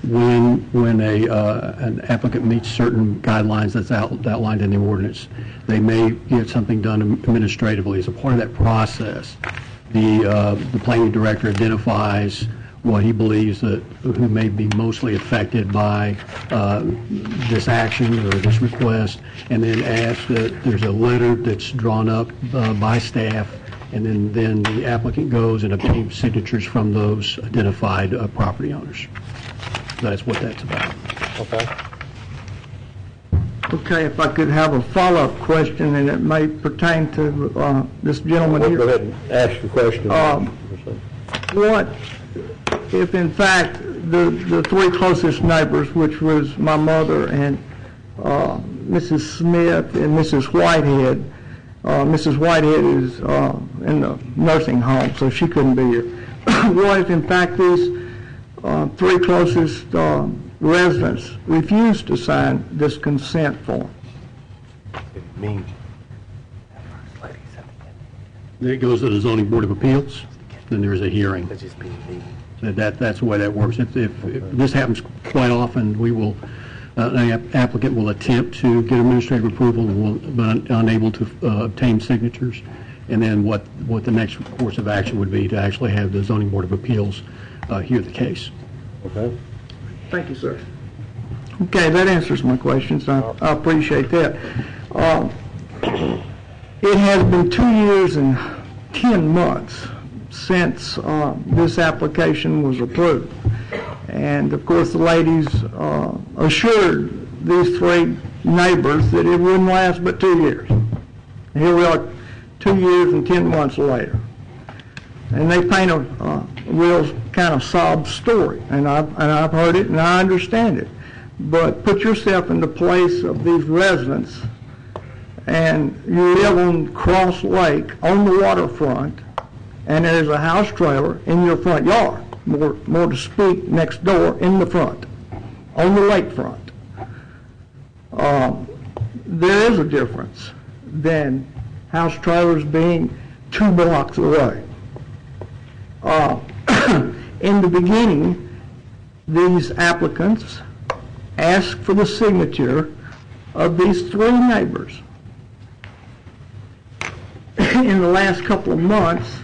when an applicant meets certain guidelines that's outlined in the ordinance, they may get something done administratively. As a part of that process, the planning director identifies what he believes that who may be mostly affected by this action or this request, and then asks that there's a letter that's drawn up by staff, and then the applicant goes and obtains signatures from those identified property owners. That's what that's about. Okay. Okay, if I could have a follow-up question, and it may pertain to this gentleman here. Go ahead and ask your question. What if, in fact, the three closest neighbors, which was my mother and Mrs. Smith and Mrs. Whitehead, Mrs. Whitehead is in the nursing home, so she couldn't be here. What if, in fact, these three closest residents refused to sign this consent form? It goes to the Zoning Board of Appeals, then there's a hearing. That's the way that works. If this happens quite often, we will, an applicant will attempt to get administrative approval and will be unable to obtain signatures. And then what the next course of action would be to actually have the Zoning Board of Appeals hear the case. Okay. Thank you, sir. Okay, that answers my questions. I appreciate that. It has been 2 years and 10 months since this application was approved. And of course, the ladies assured these three neighbors that it wouldn't last but 2 years. And here we are 2 years and 10 months later. And they paint a real kind of sob story. And I've heard it and I understand it. But put yourself in the place of these residents, and you live on Cross Lake on the waterfront, and there's a house trailer in your front yard, more to speak, next door in the front, on the lakefront. There is a difference than house trailers being 2 blocks away. In the beginning, these applicants asked for the signature of these 3 neighbors. In the last couple of months,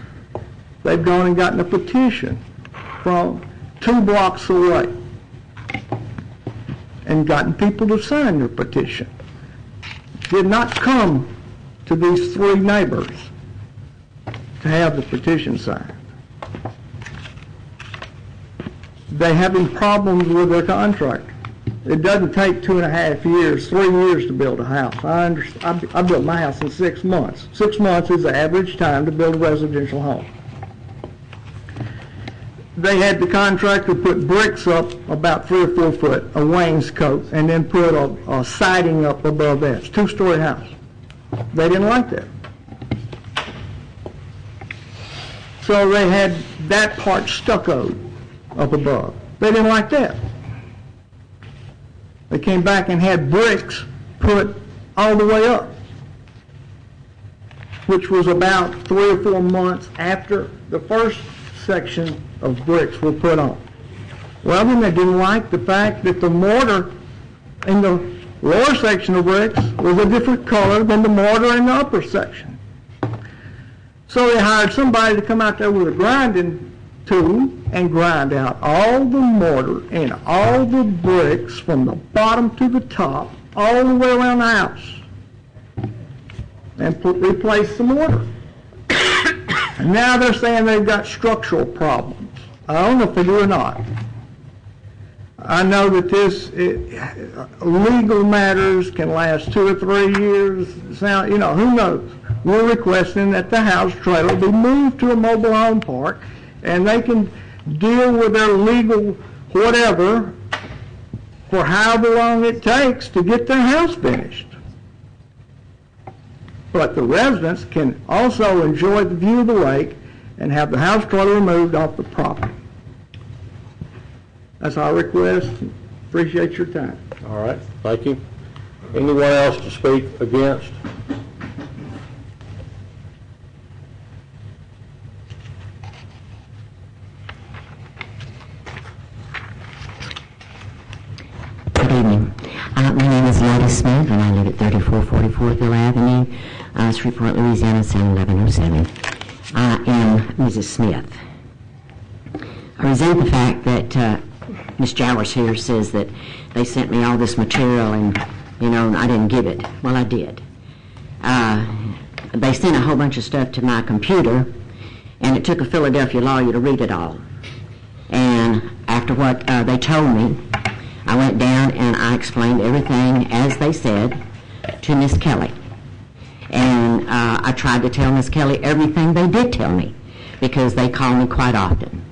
they've gone and gotten a petition from 2 blocks away and gotten people to sign their petition. Did not come to these 3 neighbors to have the petition signed. They're having problems with their contractor. It doesn't take 2.5 years, 3 years to build a house. I built my house in 6 months. 6 months is the average time to build a residential home. They had the contractor put bricks up about 3 or 4 foot, a wainscot, and then put a siding up above that. It's a 2-story house. They didn't like that. So they had that part stuccoed up above. They didn't like that. They came back and had bricks put all the way up, which was about 3 or 4 months after the first section of bricks were put on. Well, then they didn't like the fact that the mortar in the lower section of bricks was a different color than the mortar in the upper section. So they hired somebody to come out there with a grinding tool and grind out all the mortar and all the bricks from the bottom to the top, all the way around the house, and replace the mortar. And now they're saying they've got structural problems. I don't know if they do or not. I know that legal matters can last 2 or 3 years. Who knows? We're requesting that the house trailer be moved to a mobile home park, and they can deal with their legal whatever for however long it takes to get their house finished. But the residents can also enjoy the view of the lake and have the house trailer removed off the property. That's our request. Appreciate your time. All right, thank you. Anyone else to speak against? Good evening. My name is Lottie Smith, and I live at 3444 Hill Avenue, Shreveport, Louisiana, 71107. I am Mrs. Smith. I resent the fact that Ms. Jowers here says that they sent me all this material and, I didn't give it. Well, I did. They sent a whole bunch of stuff to my computer, and it took a Philadelphia lawyer to read it all. And after what they told me, I went down and I explained everything as they said to Miss Kelly. And I tried to tell Miss Kelly everything they did tell me, because they call me quite often.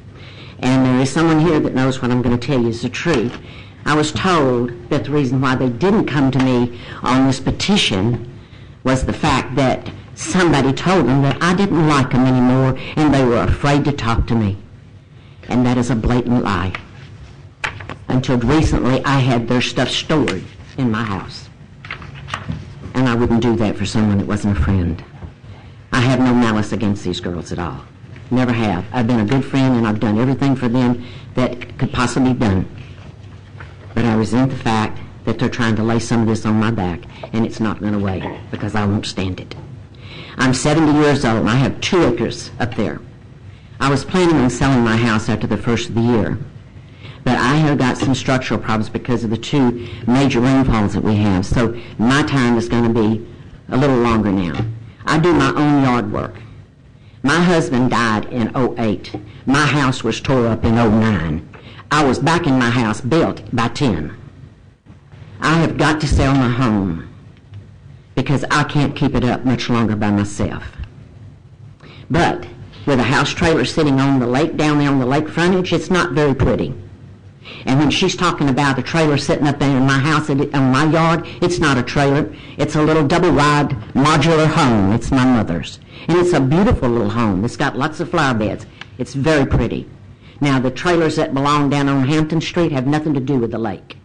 And there is someone here that knows what I'm going to tell you is the truth. I was told that the reason why they didn't come to me on this petition was the fact that somebody told them that I didn't like them anymore and they were afraid to talk to me. And that is a blatant lie. Until recently, I had their stuff stored in my house. And I wouldn't do that for someone that wasn't a friend. I have no malice against these girls at all. Never have. I've been a good friend, and I've done everything for them that could possibly be done. But I resent the fact that they're trying to lay some of this on my back, and it's not going to wait, because I won't stand it. I'm 70 years old, and I have 2 acres up there. I was planning on selling my house after the first of the year. But I have got some structural problems because of the 2 major rainfalls that we have. So my time is going to be a little longer now. I do my own yard work. My husband died in 2008. My house was tore up in 2009. I was back in my house built by 10. I have got to sell my home because I can't keep it up much longer by myself. But with a house trailer sitting on the lake, down there on the lake frontage, it's not very pretty. And when she's talking about a trailer sitting up there in my house, on my yard, it's not a trailer. It's a little double-wide modular home. It's my mother's. And it's a beautiful little home. It's got lots of flower beds. It's very pretty. Now, the trailers that belong down on Hampton Street have nothing to do with the lake.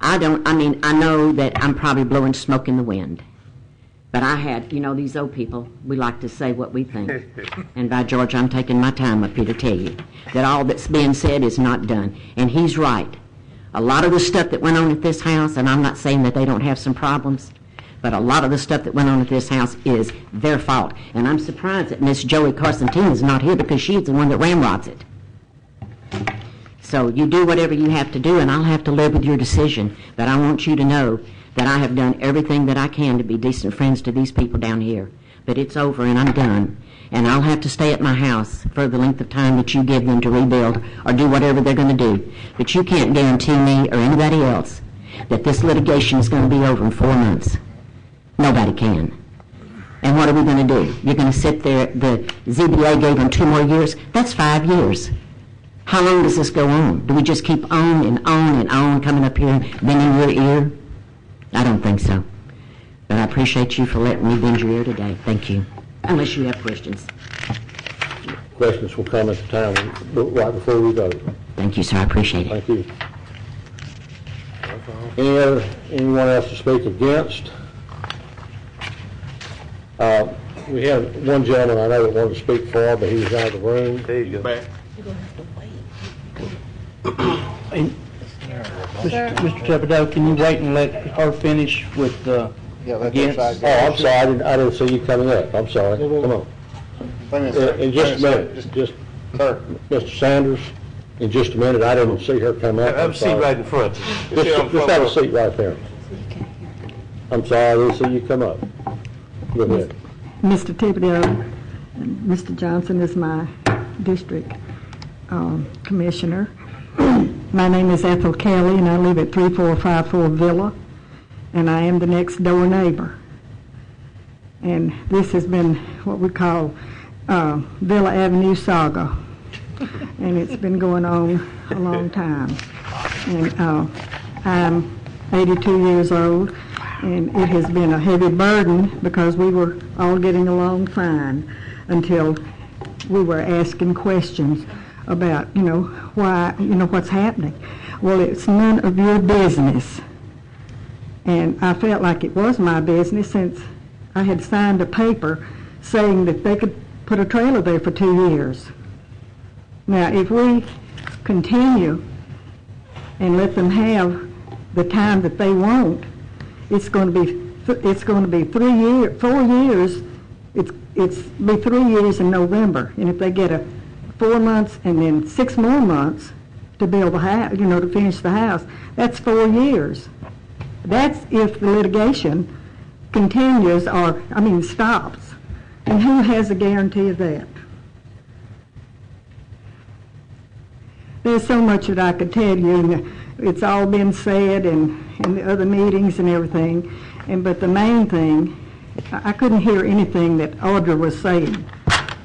I know that I'm probably blowing smoke in the wind. But I had, you know, these old people, we like to say what we think. And by George, I'm taking my time up here to tell you that all that's being said is not done. And he's right. A lot of the stuff that went on at this house, and I'm not saying that they don't have some problems, but a lot of the stuff that went on at this house is their fault. And I'm surprised that Miss Joey Carcentine is not here because she's the one that ramrods it. So you do whatever you have to do, and I'll have to live with your decision. But I want you to know that I have done everything that I can to be decent friends to these people down here. But it's over, and I'm done. And I'll have to stay at my house for the length of time that you give them to rebuild or do whatever they're going to do. But you can't guarantee me or anybody else that this litigation is going to be over in 4 months. Nobody can. And what are we going to do? You're going to sit there, the ZBA gave them 2 more years? That's 5 years. How long does this go on? Do we just keep on and on and on coming up here bending your ear? I don't think so. But I appreciate you for letting me bend your ear today. Thank you. Unless you have questions. Questions will come at the time, right before we vote. Thank you, sir. I appreciate it. Thank you. Anyone else to speak against? We have one gentleman I know that wanted to speak for, but he was out of the room. There you go. Mr. Thibodeau, can you wait and let her finish with against? Oh, I'm sorry, I didn't see you coming up. I'm sorry. Come on. In just a minute, just, Mr. Sanders, in just a minute, I didn't see her come up. Have a seat right in front. Just have a seat right there. I'm sorry, I didn't see you come up. Go ahead. Mr. Thibodeau, Mr. Johnson is my district commissioner. My name is Ethel Kelly, and I live at 3454 Villa, and I am the next door neighbor. And this has been what we call Villa Avenue saga, and it's been going on a long time. And I'm 82 years old, and it has been a heavy burden because we were all getting along fine until we were asking questions about, why, what's happening. Well, it's none of your business. And I felt like it was my business since I had signed a paper saying that they could put a trailer there for 2 years. Now, if we continue and let them have the time that they want, it's going to be 4 years. It's be 3 years in November, and if they get 4 months and then 6 more months to build the house, to finish the house, that's 4 years. That's if the litigation continues or, stops. And who has a guarantee of that? There's so much that I could tell you, and it's all been said in the other meetings and everything, but the main thing, I couldn't hear anything that Audra was saying.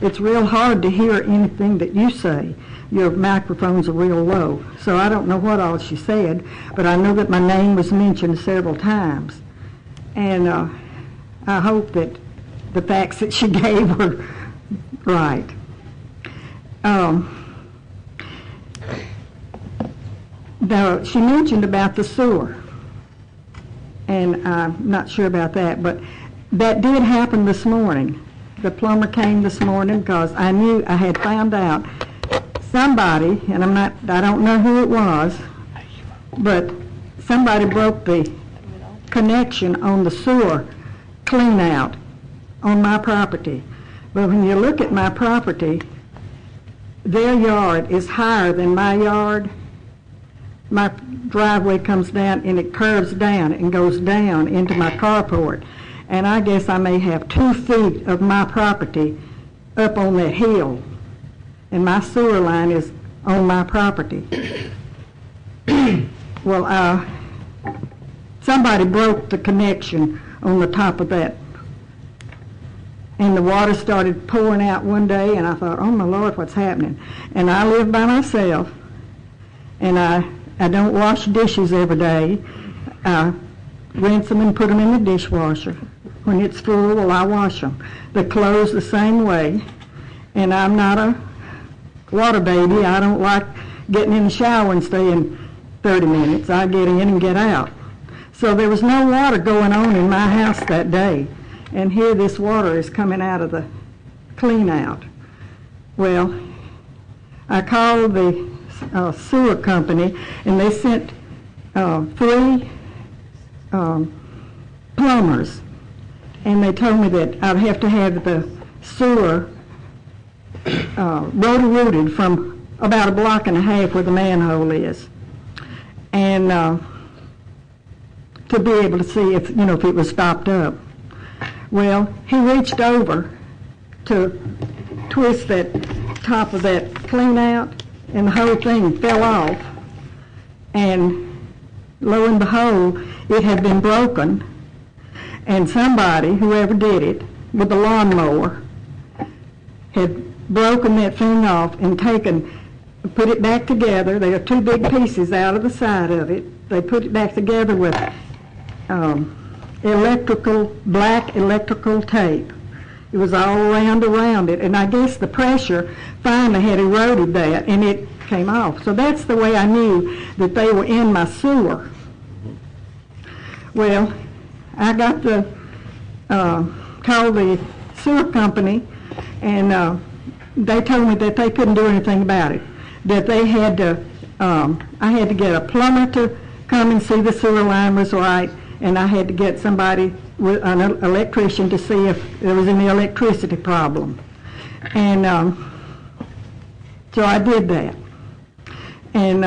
It's real hard to hear anything that you say. Your microphones are real low. So I don't know what all she said, but I know that my name was mentioned several times. And I hope that the facts that she gave were right. She mentioned about the sewer. And I'm not sure about that, but that did happen this morning. The plumber came this morning because I knew I had found out somebody, and I don't know who it was, but somebody broke the connection on the sewer clean out on my property. But when you look at my property, their yard is higher than my yard. My driveway comes down and it curves down and goes down into my carport. And I guess I may have 2 feet of my property up on that hill. And my sewer line is on my property. Well, somebody broke the connection on the top of that. And the water started pouring out one day, and I thought, oh my Lord, what's happening? And I live by myself, and I don't wash dishes every day. I rinse them and put them in the dishwasher. When it's full, well, I wash them. The clothes the same way. And I'm not a water baby. I don't like getting in the shower and staying 30 minutes. I get in and get out. So there was no water going on in my house that day. and here this water is coming out of the clean out. Well, I called the sewer company, and they sent 3 plumbers, and they told me that I'd have to have the sewer roto-rooted from about 1.5 blocks where the manhole is, and to be able to see if if it was stopped up. Well, he reached over to twist that top of that clean out, and the whole thing fell off, and lo and behold, it had been broken, and somebody, whoever did it, with a lawnmower, had broken that thing off and put it back together. There are 2 big pieces out of the side of it. They put it back together with black electrical tape. It was all around it, and I guess the pressure finally had eroded that, and it came off. So that's the way I knew that they were in my sewer. Well, I got to call the sewer company, and they told me that they couldn't do anything about it, that they had to, I had to get a plumber to come and see the sewer line was right, and I had to get somebody, an electrician, to see if there was any electricity problem. And so I did that. And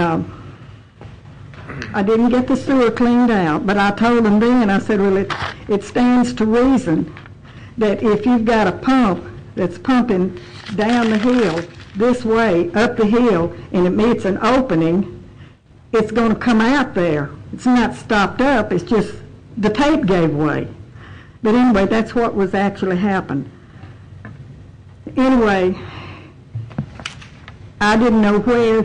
I didn't get the sewer cleaned out, but I told them then, I said, well, it stands to reason that if you've got a pump that's pumping down the hill this way, up the hill, and it meets an opening, it's going to come out there. It's not stopped up, it's just the tape gave way. But anyway, that's what was actually happened. Anyway, I didn't know where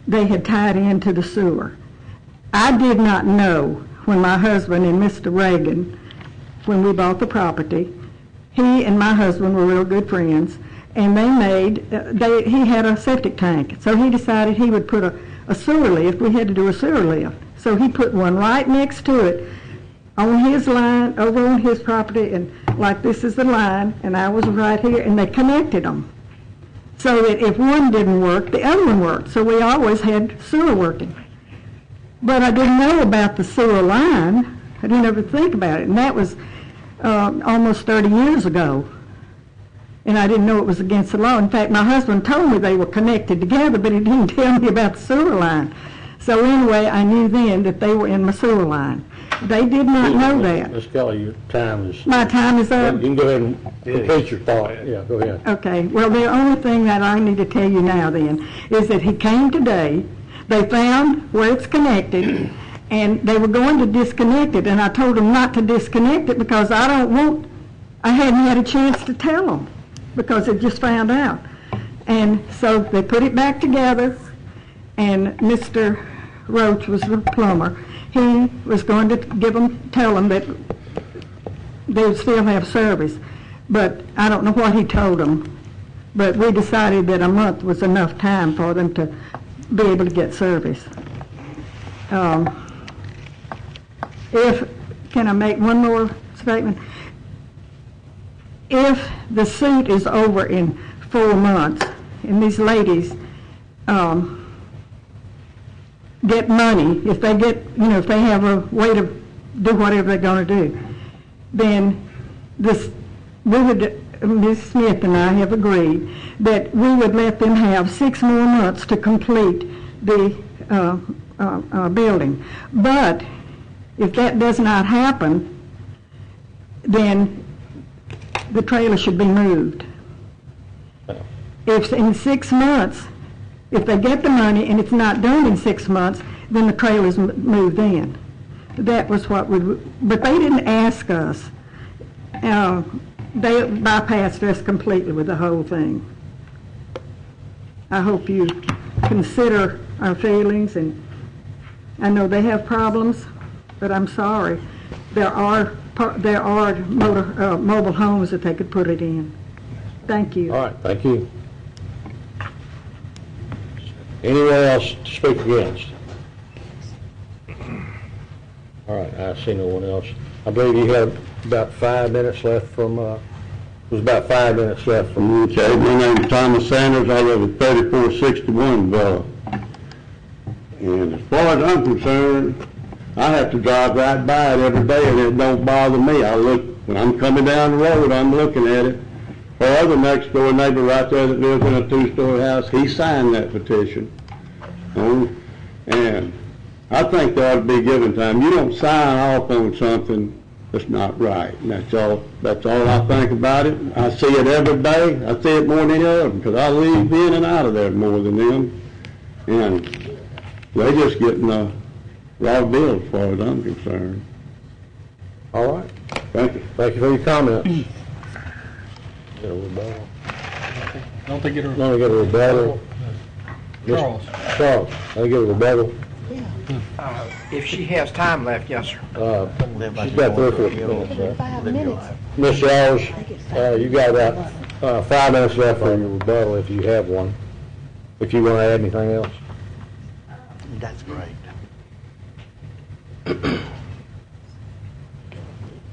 they had tied into the sewer. I did not know when my husband and Mr. Reagan, when we bought the property, he and my husband were real good friends, and he had a septic tank, so he decided he would put a sewer lift. We had to do a sewer lift. So he put one right next to it on his line, over on his property, and like this is the line, and I was right here, and they connected them. So that if one didn't work, the other one worked. So we always had sewer working. But I didn't know about the sewer line. I didn't ever think about it, and that was almost 30 years ago. And I didn't know it was against the law. In fact, my husband told me they were connected together, but he didn't tell me about the sewer line. So anyway, I knew then that they were in my sewer line. They did not know that. Ms. Kelly, your time is... My time is up? You can go ahead and complete your thought. Yeah, go ahead. Okay. Well, the only thing that I need to tell you now then is that he came today, they found where it's connected, and they were going to disconnect it, and I told them not to disconnect it because I hadn't had a chance to tell them because they just found out. And so they put it back together, and Mr. Roach was the plumber. He was going to tell them that they would still have service. But I don't know what he told them. But we decided that a month was enough time for them to be able to get service. Can I make one more statement? If the suit is over in 4 months, and these ladies get money, if they if they have a way to do whatever they're going to do, then Ms. Smith and I have agreed that we would let them have 6 more months to complete the building. But if that does not happen, then the trailer should be moved. If in 6 months, if they get the money and it's not done in 6 months, then the trailer's moved in. That was what but they didn't ask us. They bypassed us completely with the whole thing. I hope you consider our feelings, and I know they have problems, but I'm sorry. There are mobile homes that they could put it in. Thank you. All right, thank you. Anyone else to speak against? All right, I see no one else. I believe you had about 5 minutes left from, it was about 5 minutes left from. Okay, my name is Thomas Sanders, I live at 3461 Bella. And as far as I'm concerned, I have to drive right by it every day and it don't bother me. I look, when I'm coming down the road, I'm looking at it. Our other next door neighbor right there that lives in a two-story house, he signed that petition. And I think there ought to be given time. You don't sign off on something that's not right. And that's all I think about it. I see it every day. I see it more than any other because I leave in and out of there more than them. And they just getting a raw deal as far as I'm concerned. All right. Thank you. Thank you for your comments. Get a rebuttal. Don't they get a... No, get a rebuttal. Charles. Charles, I get a rebuttal. If she has time left, yes, sir. She's got 3 or 4 minutes left. 5 minutes. Ms. Yowers, you got about 5 minutes left for your rebuttal if you have one. If you want to add anything else. That's great.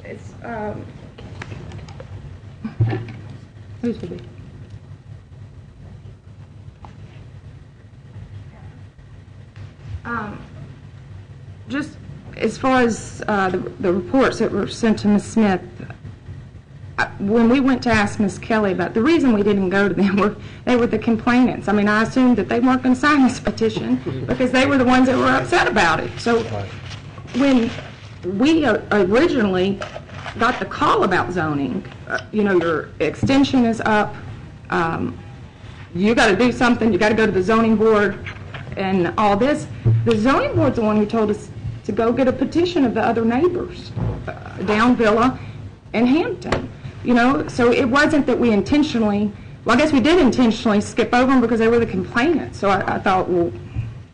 It's, who's the big? Just as far as the reports that were sent to Ms. Smith, when we went to ask Ms. Kelly about the reason we didn't go to them, they were the complainants. I mean, I assumed that they weren't going to sign this petition because they were the ones that were upset about it. So when we originally got the call about zoning, your extension is up, you got to do something, you got to go to the zoning board and all this. The zoning board's the one who told us to go get a petition of the other neighbors, down Villa and Hampton. So it wasn't that we intentionally, well, I guess we did intentionally skip over them because they were the complainants. So I thought, well,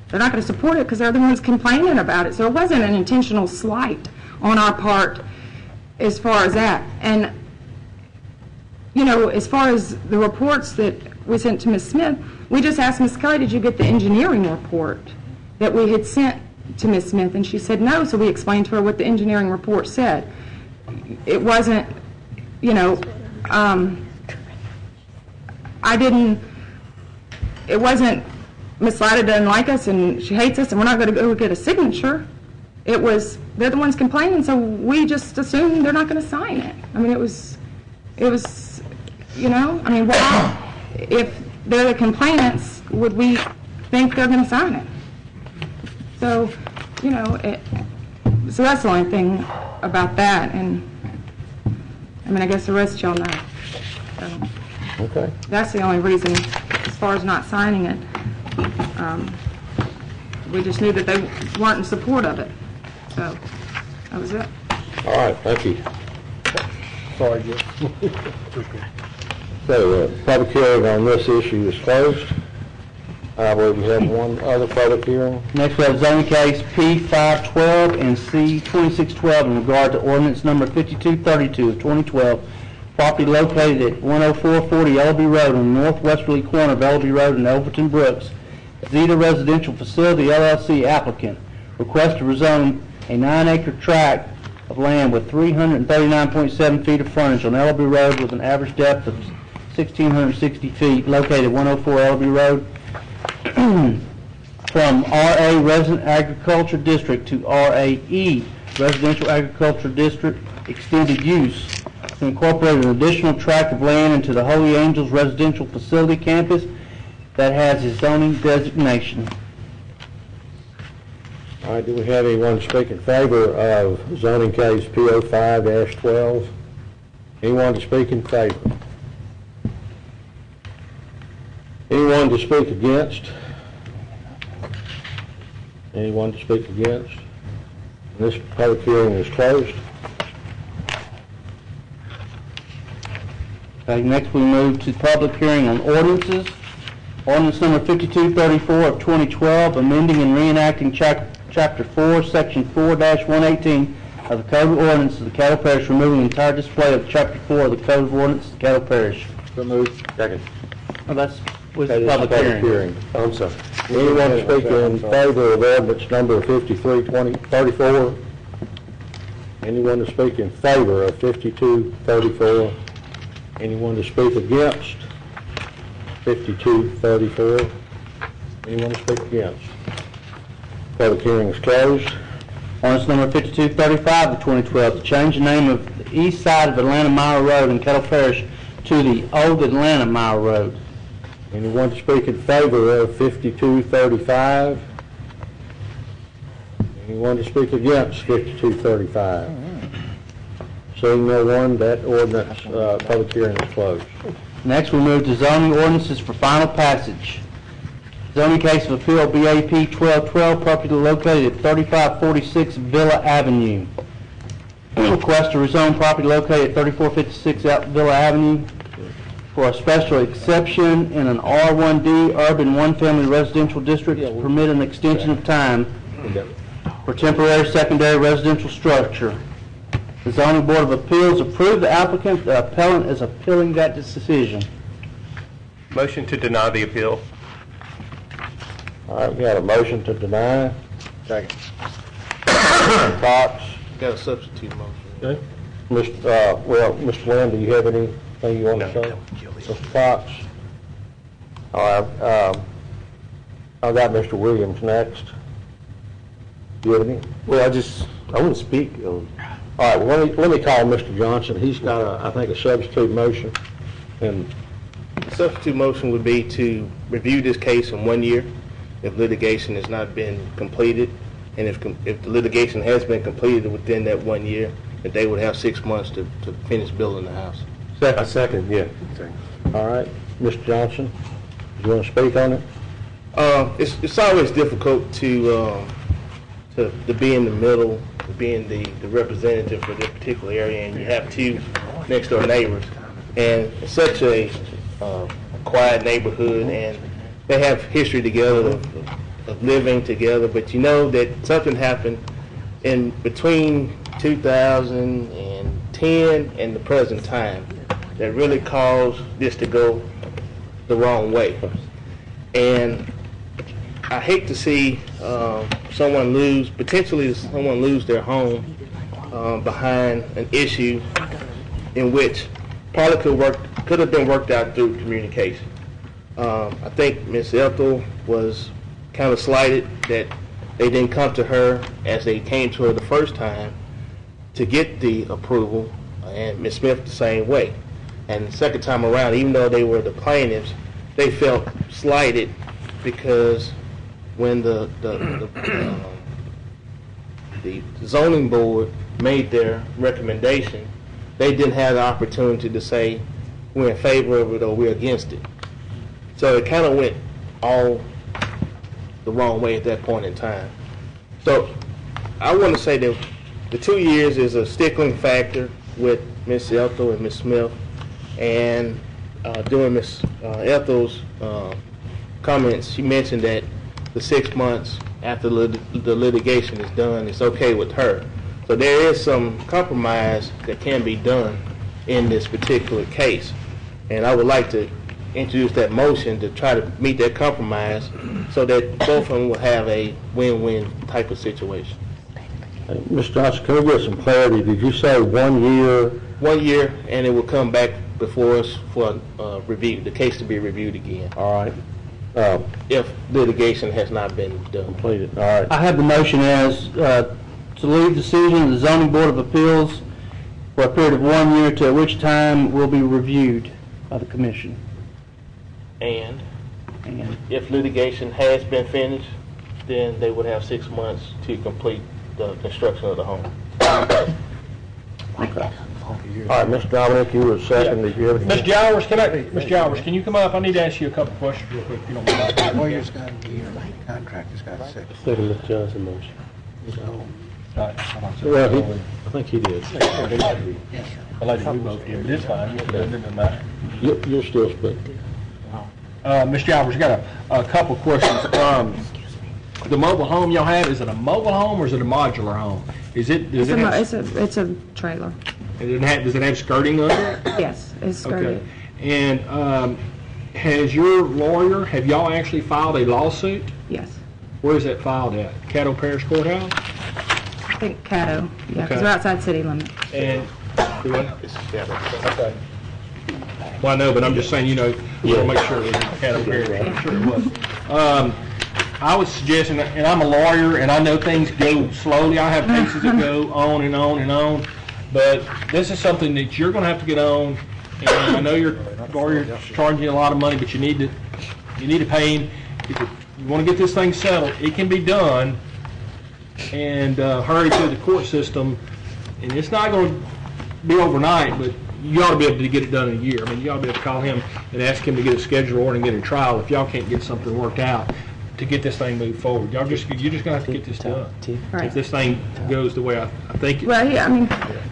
they're not going to support it because they're the ones complaining about it. So it wasn't an intentional slight on our part as far as that. And, as far as the reports that we sent to Ms. Smith, we just asked Ms. Kelly, did you get the engineering report that we had sent to Ms. Smith? And she said no, so we explained to her what the engineering report said. It wasn't, it wasn't Ms. Lyda doesn't like us and she hates us and we're not going to go get a signature. It was, they're the ones complaining, so we just assumed they're not going to sign it. I mean, it was, why, if they're the complainants, would we think they're going to sign it? So, so that's the only thing about that. And, I guess the rest y'all know. So, okay. That's the only reason, as far as not signing it. We just knew that they weren't in support of it. So, that was it. All right, thank you. Sorry, Jim. So, the public hearing on this issue is closed. I believe we have one other public hearing. Next, we have zoning case P512 and C2612 in regard to ordinance number 5232 of 2012, property located at 10440 Ellaby Road on the northwesterly corner of Ellaby Road and Overton Brooks. Zeta Residential Facility LLC applicant requests to rezone a 9-acre tract of land with 339.7 feet of frontage on Ellaby Road with an average depth of 1,660 feet, located at 104 Ellaby Road, from RA Resident Agriculture District to RAE Residential Agriculture District Extended Use, to incorporate an additional tract of land into the Holy Angels Residential Facility campus that has its zoning designation. All right, do we have anyone speak in favor of zoning case P05-12? Anyone to speak in favor? Anyone to speak against? Anyone to speak against? This public hearing is closed. Okay, next we move to public hearing on ordinances. Ordinance number 5234 of 2012, amending and reenacting Chapter 4, Section 4-118 of the Code of Ordinances of the Caddo Parish, removing the entire display of Chapter 4 of the Code of Ordinances of the Caddo Parish. So moved. Second. Oh, that's with That is public hearing. I'm sorry. Anyone to speak in favor of ordinance number 5334? Anyone to speak in favor of 5234? Anyone to speak against 5234? Anyone to speak against? Public hearing is closed. Ordinance number 5235 of 2012 to change the name of the east side of Atlanta Mile Road in Caddo Parish to the Old Atlanta Mile Road. Anyone to speak in favor of 5235? Anyone to speak against 5235? Seeing no one, that ordinance, public hearing is closed. Next, we move to zoning ordinances for final passage. Zoning case of appeal BAP 1212, property located at 3546 Villa Avenue. Request to rezone property located at 3456 Villa Avenue for a special exception in an R1D urban one-family residential district to permit an extension of time for temporary secondary residential structure. The zoning board of appeals approved the applicant. The appellant is appealing that decision. Motion to deny the appeal. All right, we got a motion to deny. Second. Fox. Got a substitute motion. Okay. Mr. Lynn, do you have anything you want to say? Mr. Fox? All right, I've got Mr. Williams next. Do you have any? Well, I want to speak. All right, well, let me call Mr. Johnson. He's got, I think, a substitute motion. And The substitute motion would be to review this case in 1 year if litigation has not been completed, and if the litigation has been completed within that 1 year, that they would have 6 months to finish building the house. Second, yeah. all right, Mr. Johnson, do you want to speak on it? It's always difficult to be in the middle, being the representative for this particular area, and you have two next door neighbors, and it's such a quiet neighborhood, and they have history together of living together, but you know that something happened in between 2010 and the present time that really caused this to go the wrong way. And I hate to see potentially someone lose their home behind an issue in which probably could have been worked out through communication. I think Ms. Ethel was kind of slighted that they didn't come to her as they came to her the first time to get the approval, and Ms. Smith the same way. And the second time around, even though they were the plaintiffs, they felt slighted because when the zoning board made their recommendation, they didn't have the opportunity to say we're in favor of it or we're against it. So it kind of went all the wrong way at that point in time. So I want to say that the 2 years is a stickling factor with Ms. Ethel and Ms. Smith, and during Ms. Ethel's comments, she mentioned that the 6 months after the litigation is done, it's okay with her. So there is some compromise that can be done in this particular case, and I would like to introduce that motion to try to meet that compromise so that both of them will have a win-win type of situation. Hey, Mr. Johnson, can we get some clarity? Did you say 1 year? 1 year, and it will come back before us for review, the case to be reviewed again. All right. If litigation has not been done. Completed. All right. I have the motion as to leave decision of the zoning board of appeals for a period of 1 year, to which time will be reviewed by the commission. And if litigation has been finished, then they would have 6 months to complete the construction of the home. Okay. All right, Mr. Dominic, you were second. Did you have any? Ms. Jowers, can you come up? I need to ask you a couple questions real quick, if you don't mind. Lawyer's got to be here, contractor's got to say. Second, Mr. Johnson motion. Well, I think he did. I like to do both here, but it's fine. It doesn't matter. You're still speaking. Ms. Jowers, I got a couple questions. The mobile home y'all have, is it a mobile home or is it a modular home? It's a trailer. Does it have skirting under it? Yes, it's skirting. Okay. And have y'all actually filed a lawsuit? Yes. Where is that filed at? Caddo Parish Courthouse? I think Caddo, yeah, because Okay. we're outside city limits. And, do what? Okay. Well, I know, but I'm just saying, you know, we want to make sure it was Caddo Parish. I'm sure it was. I was suggesting, and I'm a lawyer, and I know things go slowly. I have cases that go on and on and on, but this is something that you're going to have to get on, and I know your lawyer's charging you a lot of money, but you need to pay him. If you want to get this thing settled, it can be done, and hurry through the court system, and it's not going to be overnight, but you ought to be able to get it done in a year. I mean, you ought to be able to call him and ask him to get a schedule order and get a trial if y'all can't get something worked out to get this thing moved forward. You're just going to have to get this done. Right. If this thing goes the way I think it. Well, I mean,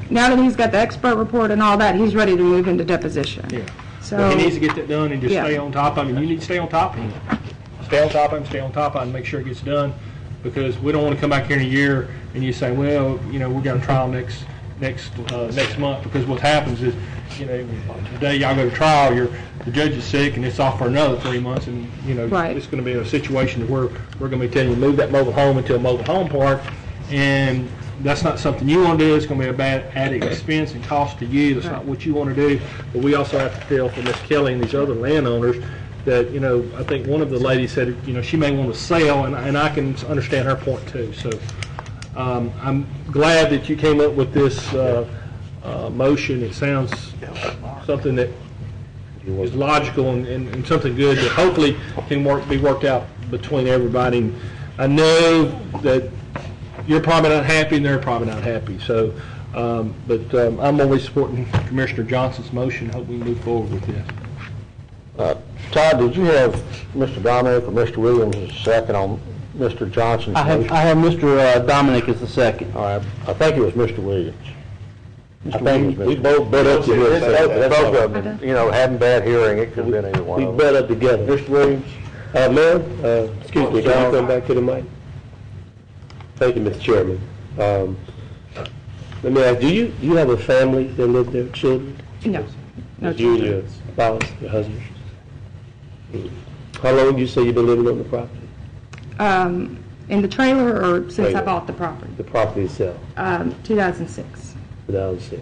now that he's got the expert report and all that, he's ready to move into deposition. Yeah. So But he needs to get that done and just Yeah. stay on top of him. You need to stay on top of him. Stay on top of him, stay on top of him, and make sure it gets done, because we don't want to come back here in a year and you say, well, you know, we're going to trial next month, because what happens is, you know, the day y'all go to trial, the judge is sick and it's off for another 3 months, and you know, Right. it's going to be a situation where we're going to be telling you to move that mobile home into a mobile home park, and that's not something you want to do. It's going to be a bad added expense and cost to you. That's not what you want to do. But we also have to feel for Miss Kelly and these other landowners that, you know, I think one of the ladies said, you know, she may want to sell, and I can understand her point too. So I'm glad that you came up with this motion. It sounds something that is logical and something good that hopefully can be worked out between everybody. And I know that you're probably not happy and they're probably not happy. So, but I'm always supporting Commissioner Johnson's motion. Hope we move forward with this. Todd, did you have Mr. Dominic or Mr. Williams as a second on Mr. Johnson's motion? I have Mr. Dominic as the second. All right, I think it was Mr. Williams. I Mr. think Williams. we both bet up together. Both of them, you know, having bad hearing, it could have been either one. We bet up together. Mr. Williams? Ma'am, excuse me, can you come back to the mic? Thank you, Mr. Chairman. Let me ask, do you have a family that live there, children? No. No You and your spouse, your husband? How long you say you've been living on the property? in the trailer or since I Trailer. bought the property? The property itself, 2006. 2006.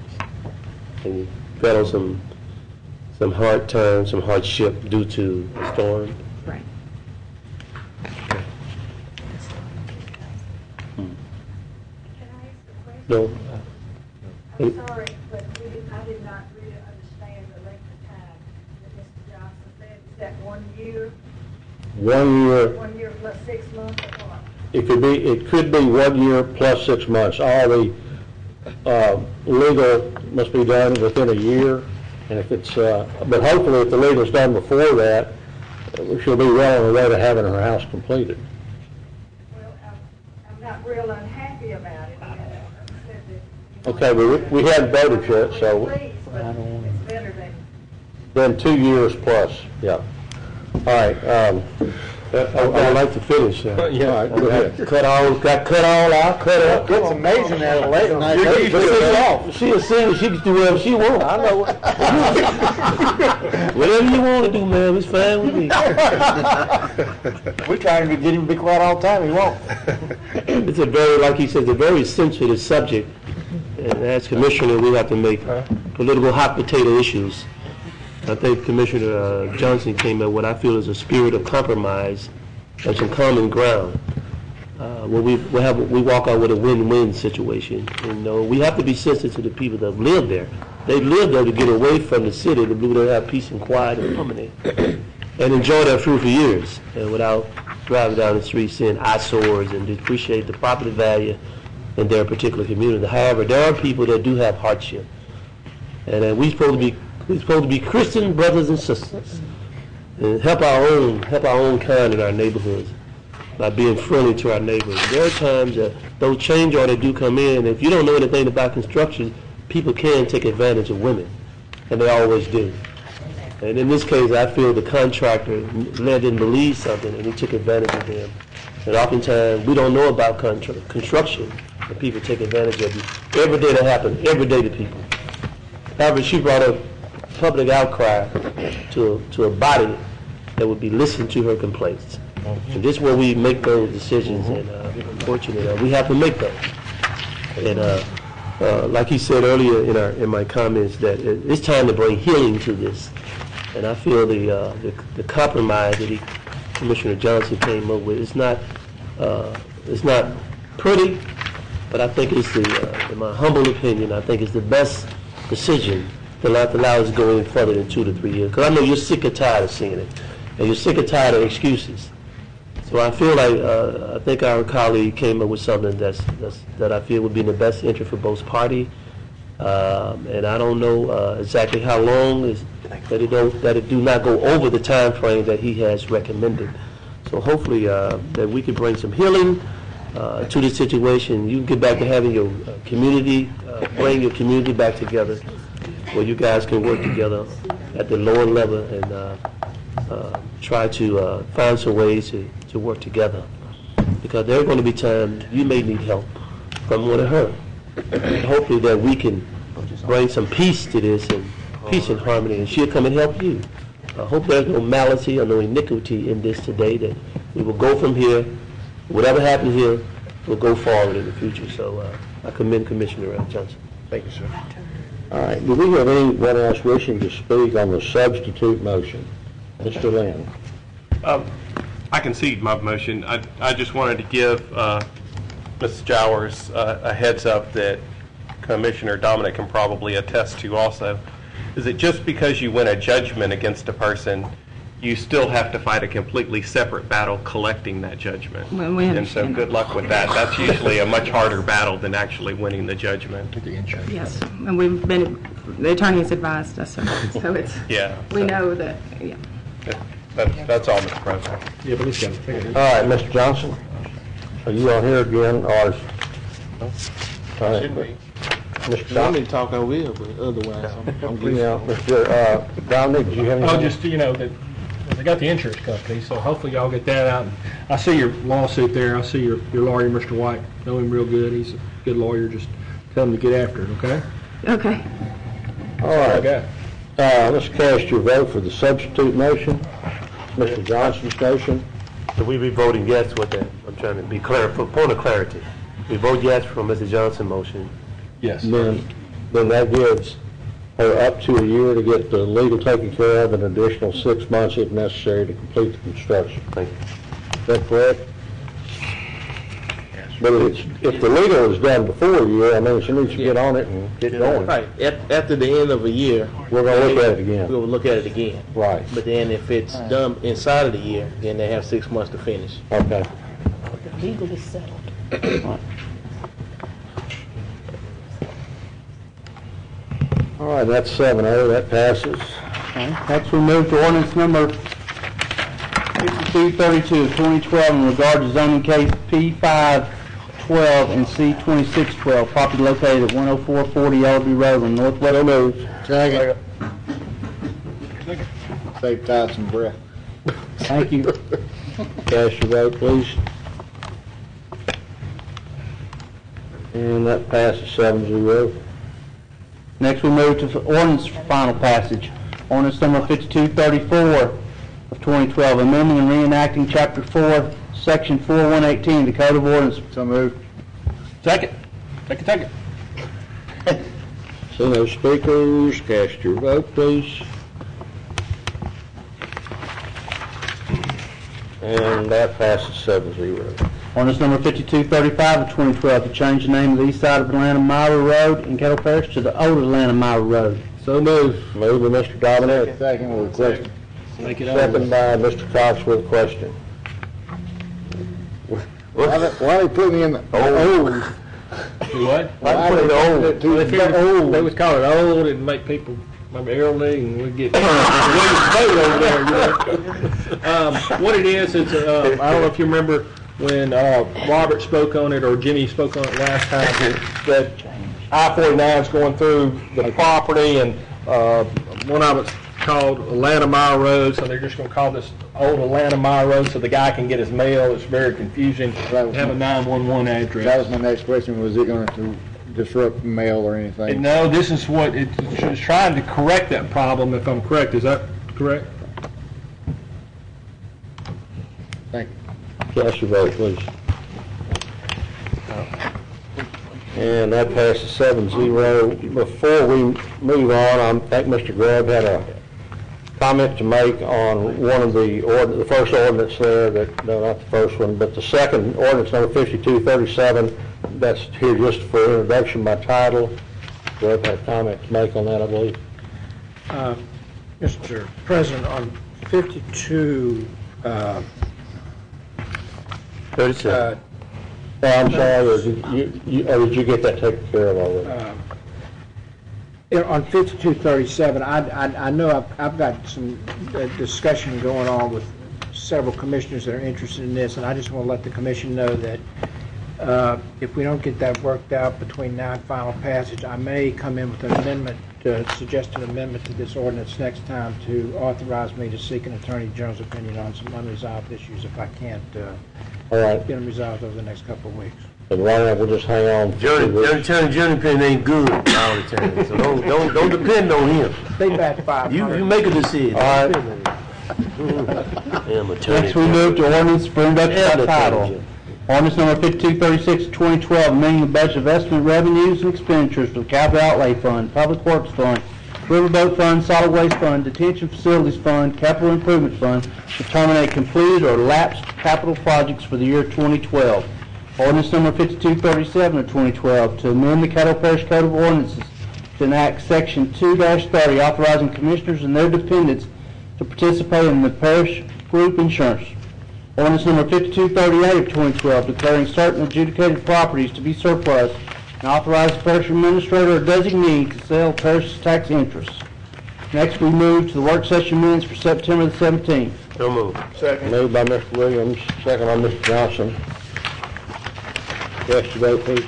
And you fell on some hard times, some hardship due to the storm? Right. No? I'm sorry, but I did not really understand the length of time that Mr. Johnson said. Is that 1 year? 1 year, 1 year plus 6 months or what? it could be 1 year plus 6 months. All the legal must be done within a year, and if it's, but hopefully if the legal's done before that, she'll be well on her way to having her house completed. Well, I'm not real unhappy about it. Okay, but we hadn't voted yet, so Please, but it's better then than 2 years plus, yeah. All right, I'd like to finish. All right, go ahead. Got cut all out, cut up. It's amazing that a late night. She a singer, she can do whatever she wants. I know. Whatever you want to do, ma'am, it's fine with me. We're trying to get him to be quiet all the time, he won't. It's a very, like he says, a very sensitive subject. And as commissioner, we have to make political hot potato issues. I think Commissioner Johnson came up with what I feel is a spirit of compromise and some common ground. Where we walk out with a win-win situation. And we have to be sensitive to the people that live there. They live there to get away from the city, to be able to have peace and quiet and harmony, and enjoy their fruit for years, and without driving down the street seeing eyesores and depreciate the property value in their particular community. However, there are people that do have hardship, and we're supposed to be Christian brothers and sisters, and help our own kind in our neighborhoods by being friendly to our neighbors. There are times that those change orders do come in. If you don't know anything about construction, people can take advantage of women, and they always do. And in this case, I feel the contractor didn't believe something, and he took advantage of them. And oftentimes, we don't know about construction, and people take advantage of you. Every day that happens, every day to people. However, she brought up public outcry to a body that would be listening to her complaints. And this is where we make those decisions, and unfortunately, we have to make those. And like he said earlier in my comments, that it's time to bring healing to this. And I feel the compromise that Commissioner Johnson came up with, it's not pretty, but I think it's in my humble opinion, I think it's the best decision to not allow us to go any further than 2 to 3 years. Because I know you're sick and tired of seeing it, and you're sick and tired of excuses. So I feel like I think our colleague came up with something that I feel would be in the best interest for both parties. And I don't know exactly how long that it do not go over the time frame that he has recommended. So hopefully that we can bring some healing to the situation. You can get back to having your community, bring your community back together, where you guys can work together at the lower level and try to find some ways to work together. Because there are going to be times you may need help from one of her. And hopefully that we can bring some peace to this, and peace and harmony, and she'll come and help you. I hope there's no mality or no iniquity in this today, that we will go from here. Whatever happens here, we'll go forward in the future. So I commend Commissioner Johnson. Thank you, sir. All right, do we have anyone else wishing to speak on the substitute motion? Mr. Lynn. I concede my motion. I just wanted to give Ms. Jowers a heads up that Commissioner Dominic can probably attest to also, is that just because you win a judgment against a person, you still have to fight a completely separate battle collecting that judgment. And so good luck with that. That's usually a much harder battle than actually winning the judgment. Yes, and the attorneys advised us, so it's, we know that, yeah. That's all, Mr. President. Yeah, but let's get it. All right, Mr. Johnson, are you on here again, or? All right, Mr. I need to talk, I will, but otherwise, I'm good. Mr. Dominic, do you have anything? Oh, just, that they got the insurance company, so hopefully y'all get that out. I see your lawsuit there. I see your lawyer, Mr. White. Know him real good. He's a good lawyer. Just tell him to get after it, okay? Okay. All right. Let's cast your vote for the substitute motion. Mr. Johnson's motion. So we be voting yes with that. I'm trying to be clear, for point of clarity. We vote yes for Mr. Johnson's motion. Yes. Then that gives her up to a year to get the legal taken care of, an additional 6 months if necessary to complete the construction. Thank you. Is that correct? But if the legal is done before a year, I mean, she needs to get on it and get going. Right, after the end of a year. We're going to look at it again. We'll look at it again. Right. But then if it's done inside of the year, then they have 6 months to finish. Okay. The legal is settled. All right, that's 7-0, that passes. Next, we move to ordinance number 5232 of 2012 in regard to zoning case P512 and C2612, property located at 10440 Ellerby Road on northwest. Move. Second. Save time some breath. Thank you. Cast your vote, please. And that passes 7-0. Next, we move to ordinance for final passage. Ordinance number 5234 of 2012, amending and reenacting Chapter 4, Section 4118 of the Code of Ordinance. So moved. Second. Second. See no speakers. Cast your vote, please. And that passes 7-0. Ordinance number 5235 of 2012 to change the name of the east side of Atlanta Myra Road in Caddo Parish to the old Atlanta Myra Road. So moved. Moved by Mr. Dominic. Second with a question. Second by Mr. Cox with a question. Why they put me in the old? What? Why put it old? They was call it old and make people remember elderly, and we get Williams vote over there. What it is, it's I don't know if you remember when Robert spoke on it or Jimmy spoke on it last time, that I-49 is going through the property, and one of it's called Atlanta Mile Road, so they're just going to call this old Atlanta Mile Road so the guy can get his mail. It's very confusing. They have a 911 address. That was my next question. Was it going to disrupt mail or anything? No, this is what it's trying to correct that problem, if I'm correct. Is that correct? Thank you. Cast your vote, please. And that passes 7-0. Before we move on, I think Mr. Grubb had a comment to make on one of the first ordinance there, no, not the first one, but the second ordinance, number 5237. That's here just for introduction by title. Grubb had a comment to make on that, I believe. Mr. President, on 52, 37. I'm sorry, or did you get that taken care of already? on 5237, I know I've got some discussion going on with several commissioners that are interested in this, and I just want to let the commission know that if we don't get that worked out between now and final passage, I may come in with an amendment, suggest an amendment to this ordinance next time to authorize me to seek an Attorney General's opinion on some unresolved issues if I can't get them resolved over the next couple of weeks. And right now, we'll just hang on. Journey opinion ain't good all the time, so don't depend on him. They back 500. You make a decision. All right. Next, we move to ordinance for introduction by title. Ordinance number 5236, 2012, amending the budget of estimate revenues and expenditures for the Capital Outlay Fund, Public Works Fund, Riverboat Fund, Solid Waste Fund, Detention Facilities Fund, Capital Improvement Fund to terminate completed or lapsed capital projects for the year 2012. Ordinance number 5237 of 2012 to amend the Caddo Parish Code of Ordinances to enact Section 2-30 authorizing commissioners and their dependents to participate in the parish group insurance. Ordinance number 5238 of 2012 declaring certain adjudicated properties to be surplus and authorize the parish administrator or designee to sell parish tax interests. Next, we move to the work session minutes for September the 17th. So moved. Second. Moved by Mr. Williams, second by Mr. Johnson. Cast your vote, please.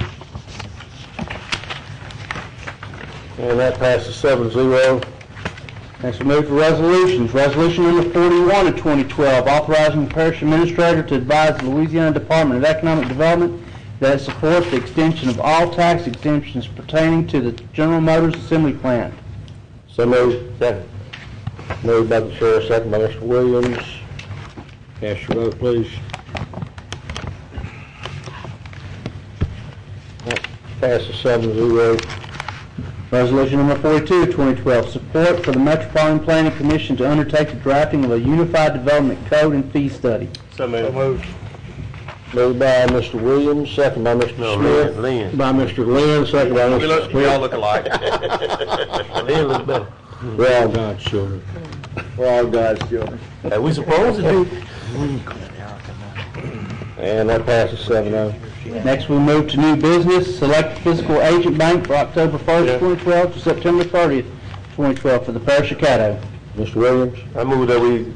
And that passes 7-0. Next, we move to resolutions. Resolution number 41 of 2012, authorizing the parish administrator to advise the Louisiana Department of Economic Development that it supports the extension of all tax exemptions pertaining to the General Motors Assembly Plant. So moved. Second. Moved by the chair, second by Mr. Williams. Cast your vote, please. That passes 7-0. Resolution number 42 of 2012, support for the Metropolitan Planning Commission to undertake the drafting of a unified development code and fee study. So moved. Moved by Mr. Williams, second by Mr. Smith. Lynn. By Mr. Lynn, second by Mr. Smith. We all look alike. Lynn looks better. We're all God's children. We're all God's children. Are we supposed to do? And that passes 7-0. Next, we move to new business, select fiscal agent bank for October 1st, 2012 to September 30th, 2012 for the parish of Caddo. Mr. Williams? I move that we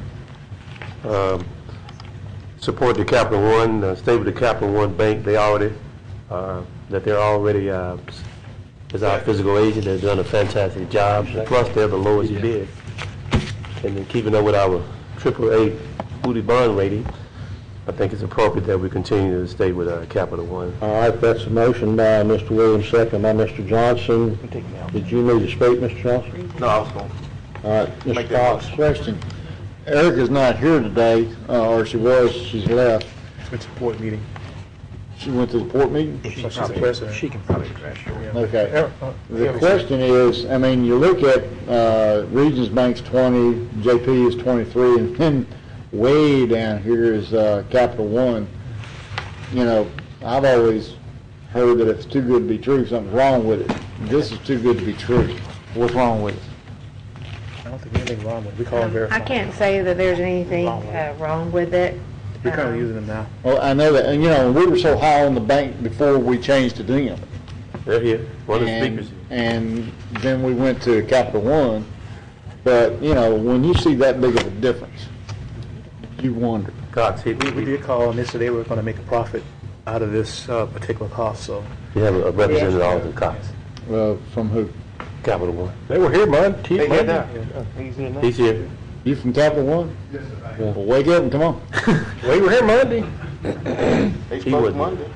support the Capital One, stay with the Capital One Bank. They're already as our physical agent. They've done a fantastic job. Plus, they're the lowest bid. And then keeping up with our AAA booty bond rating, I think it's appropriate that we continue to stay with Capital One. All right, that's a motion by Mr. Williams, second by Mr. Johnson. Did you need to speak, Mr. Johnson? No, I was going. All right, Mr. Cox. Question. Erica's not here today, or she was, she's left. It's a board meeting. She went to the port meeting? She's the president. She can probably address you. Okay. The question is, I mean, you look at Regions Bank's 20, JP is 23, and then way down here is Capital One. You know, I've always heard that if it's too good to be true, something's wrong with it. This is too good to be true. What's wrong with it? I don't think there's anything wrong with it. We call them I verified. can't say that there's anything wrong with it. We're kind of using them now. Well, I know that, and you know, we were so high on the bank before we changed to them. They're here. One of the speakers. And then we went to Capital One. But, you know, when you see that big of a difference, you wonder. Cox, we did call and they said they were going to make a profit out of this particular cost. So you have a representative of the Cox. From who? Capital One. They were here, bud. He's here now. He's here. You from Capital One? Yes, sir. Well, wake up and come on. We were here Monday. He wasn't. Monday.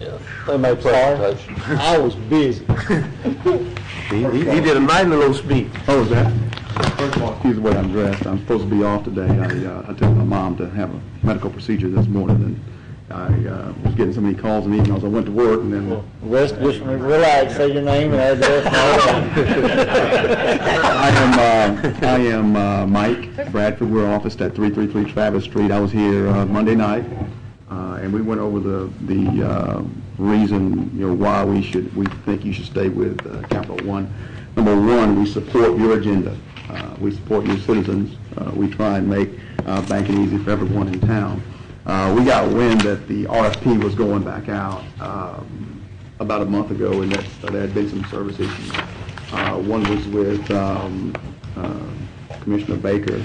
Yeah. They made presentation. I was busy. He did a nice little speech. Oh, is that? First of all, excuse the way I'm dressed. I'm supposed to be off today. I took my mom to have a medical procedure this morning, was getting so many calls and emails. I went to work and then. Just relax, say your name and address. I am Mike Bradford. We're officed at 333 Travis Street. I was here Monday night, and we went over the reason, why we think you should stay with Capital One. Number one, we support your agenda. We support your citizens. We try and make banking easy for everyone in town. We got wind that the RFP was going back out about a month ago, and that there had been some service issues. One was with Commissioner Baker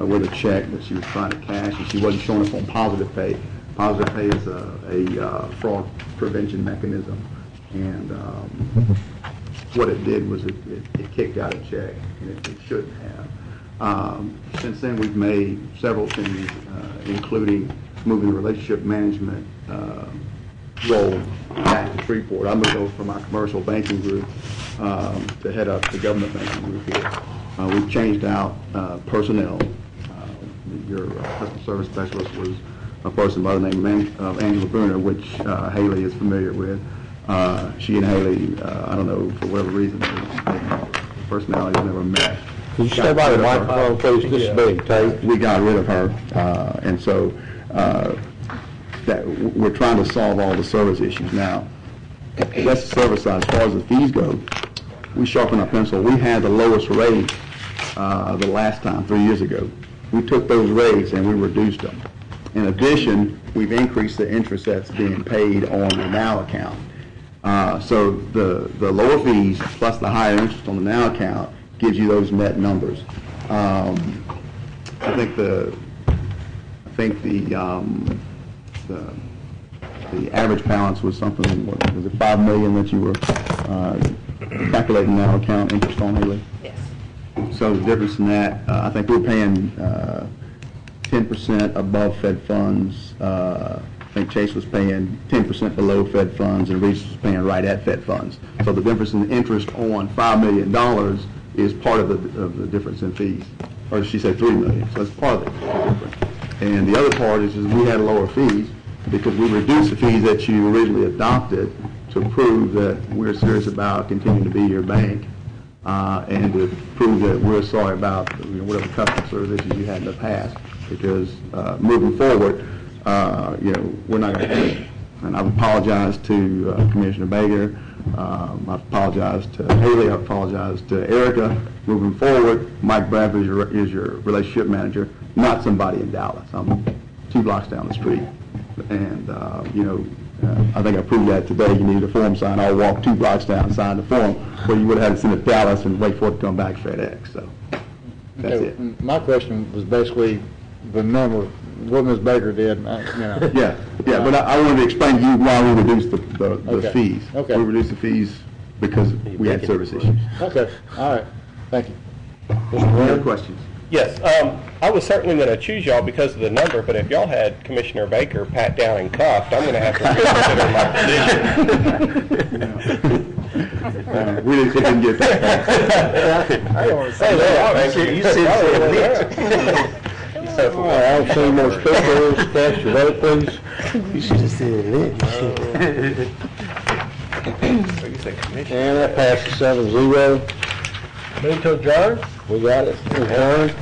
with a check that she was trying to cash, and she wasn't showing up on Positive Pay. Positive Pay is a fraud prevention mechanism, and what it did was it kicked out a check, and it shouldn't have. Since then, we've made several changes, including moving the relationship management role back to Shreveport. I moved over from our commercial banking group to head up the government banking group here. We've changed out personnel. Your customer service specialist was a person by the name of Angela Bruner, which Haley is familiar with. She and Haley, I don't know, for whatever reason, personalities never met. Can you stay by the microphone, please? This is being taped. We got rid of her, and so that we're trying to solve all the service issues now. That's the service side. As far as the fees go, we sharpened our pencil. We had the lowest rate the last time, 3 years ago. We took those rates and we reduced them. In addition, we've increased the interest that's being paid on the now account. So the lower fees plus the higher interest on the now account gives you those net numbers. I think the average balance was something, what, was it $5 million that you were calculating now account interest on, Haley? Yes. So the difference in that, I think we're paying 10% above Fed funds. I think Chase was paying 10% below Fed funds, and Regis was paying right at Fed funds. So the difference in interest on $5 million is part of the difference in fees. Or she said $3 million, so it's part of the difference. And the other part is we had lower fees because we reduced the fees that you originally adopted to prove that we're serious about continuing to be your bank, and to prove that we're sorry about whatever customer service issues you had in the past. Because moving forward, we're not going to have it. And I've apologized to Commissioner Baker. I've apologized to Haley. I've apologized to Erica. Moving forward, Mike Bradford is your relationship manager, not somebody in Dallas. I'm 2 blocks down the street. And, I think I proved that today. You need a form signed. I'll walk 2 blocks down and sign the form, where you would have had to send it to Dallas and wait for it to come back FedEx. So that's it. My question was basically the number, what Ms. Baker did. Yeah, but I wanted to explain to you why we reduced the fees. Okay. We reduced the fees because we had service issues. Okay, all right, thank you. Any other questions? Yes, I was certainly going to choose y'all because of the number, but if y'all had Commissioner Baker pat down and cuffed, I'm going to have to reconsider my position. We didn't get that. I don't want to say that. You said I'll see more speakers. Cast your vote, please. You should have said lit. And that passes 7-0. Move to adjourn? We got it. Adjourned.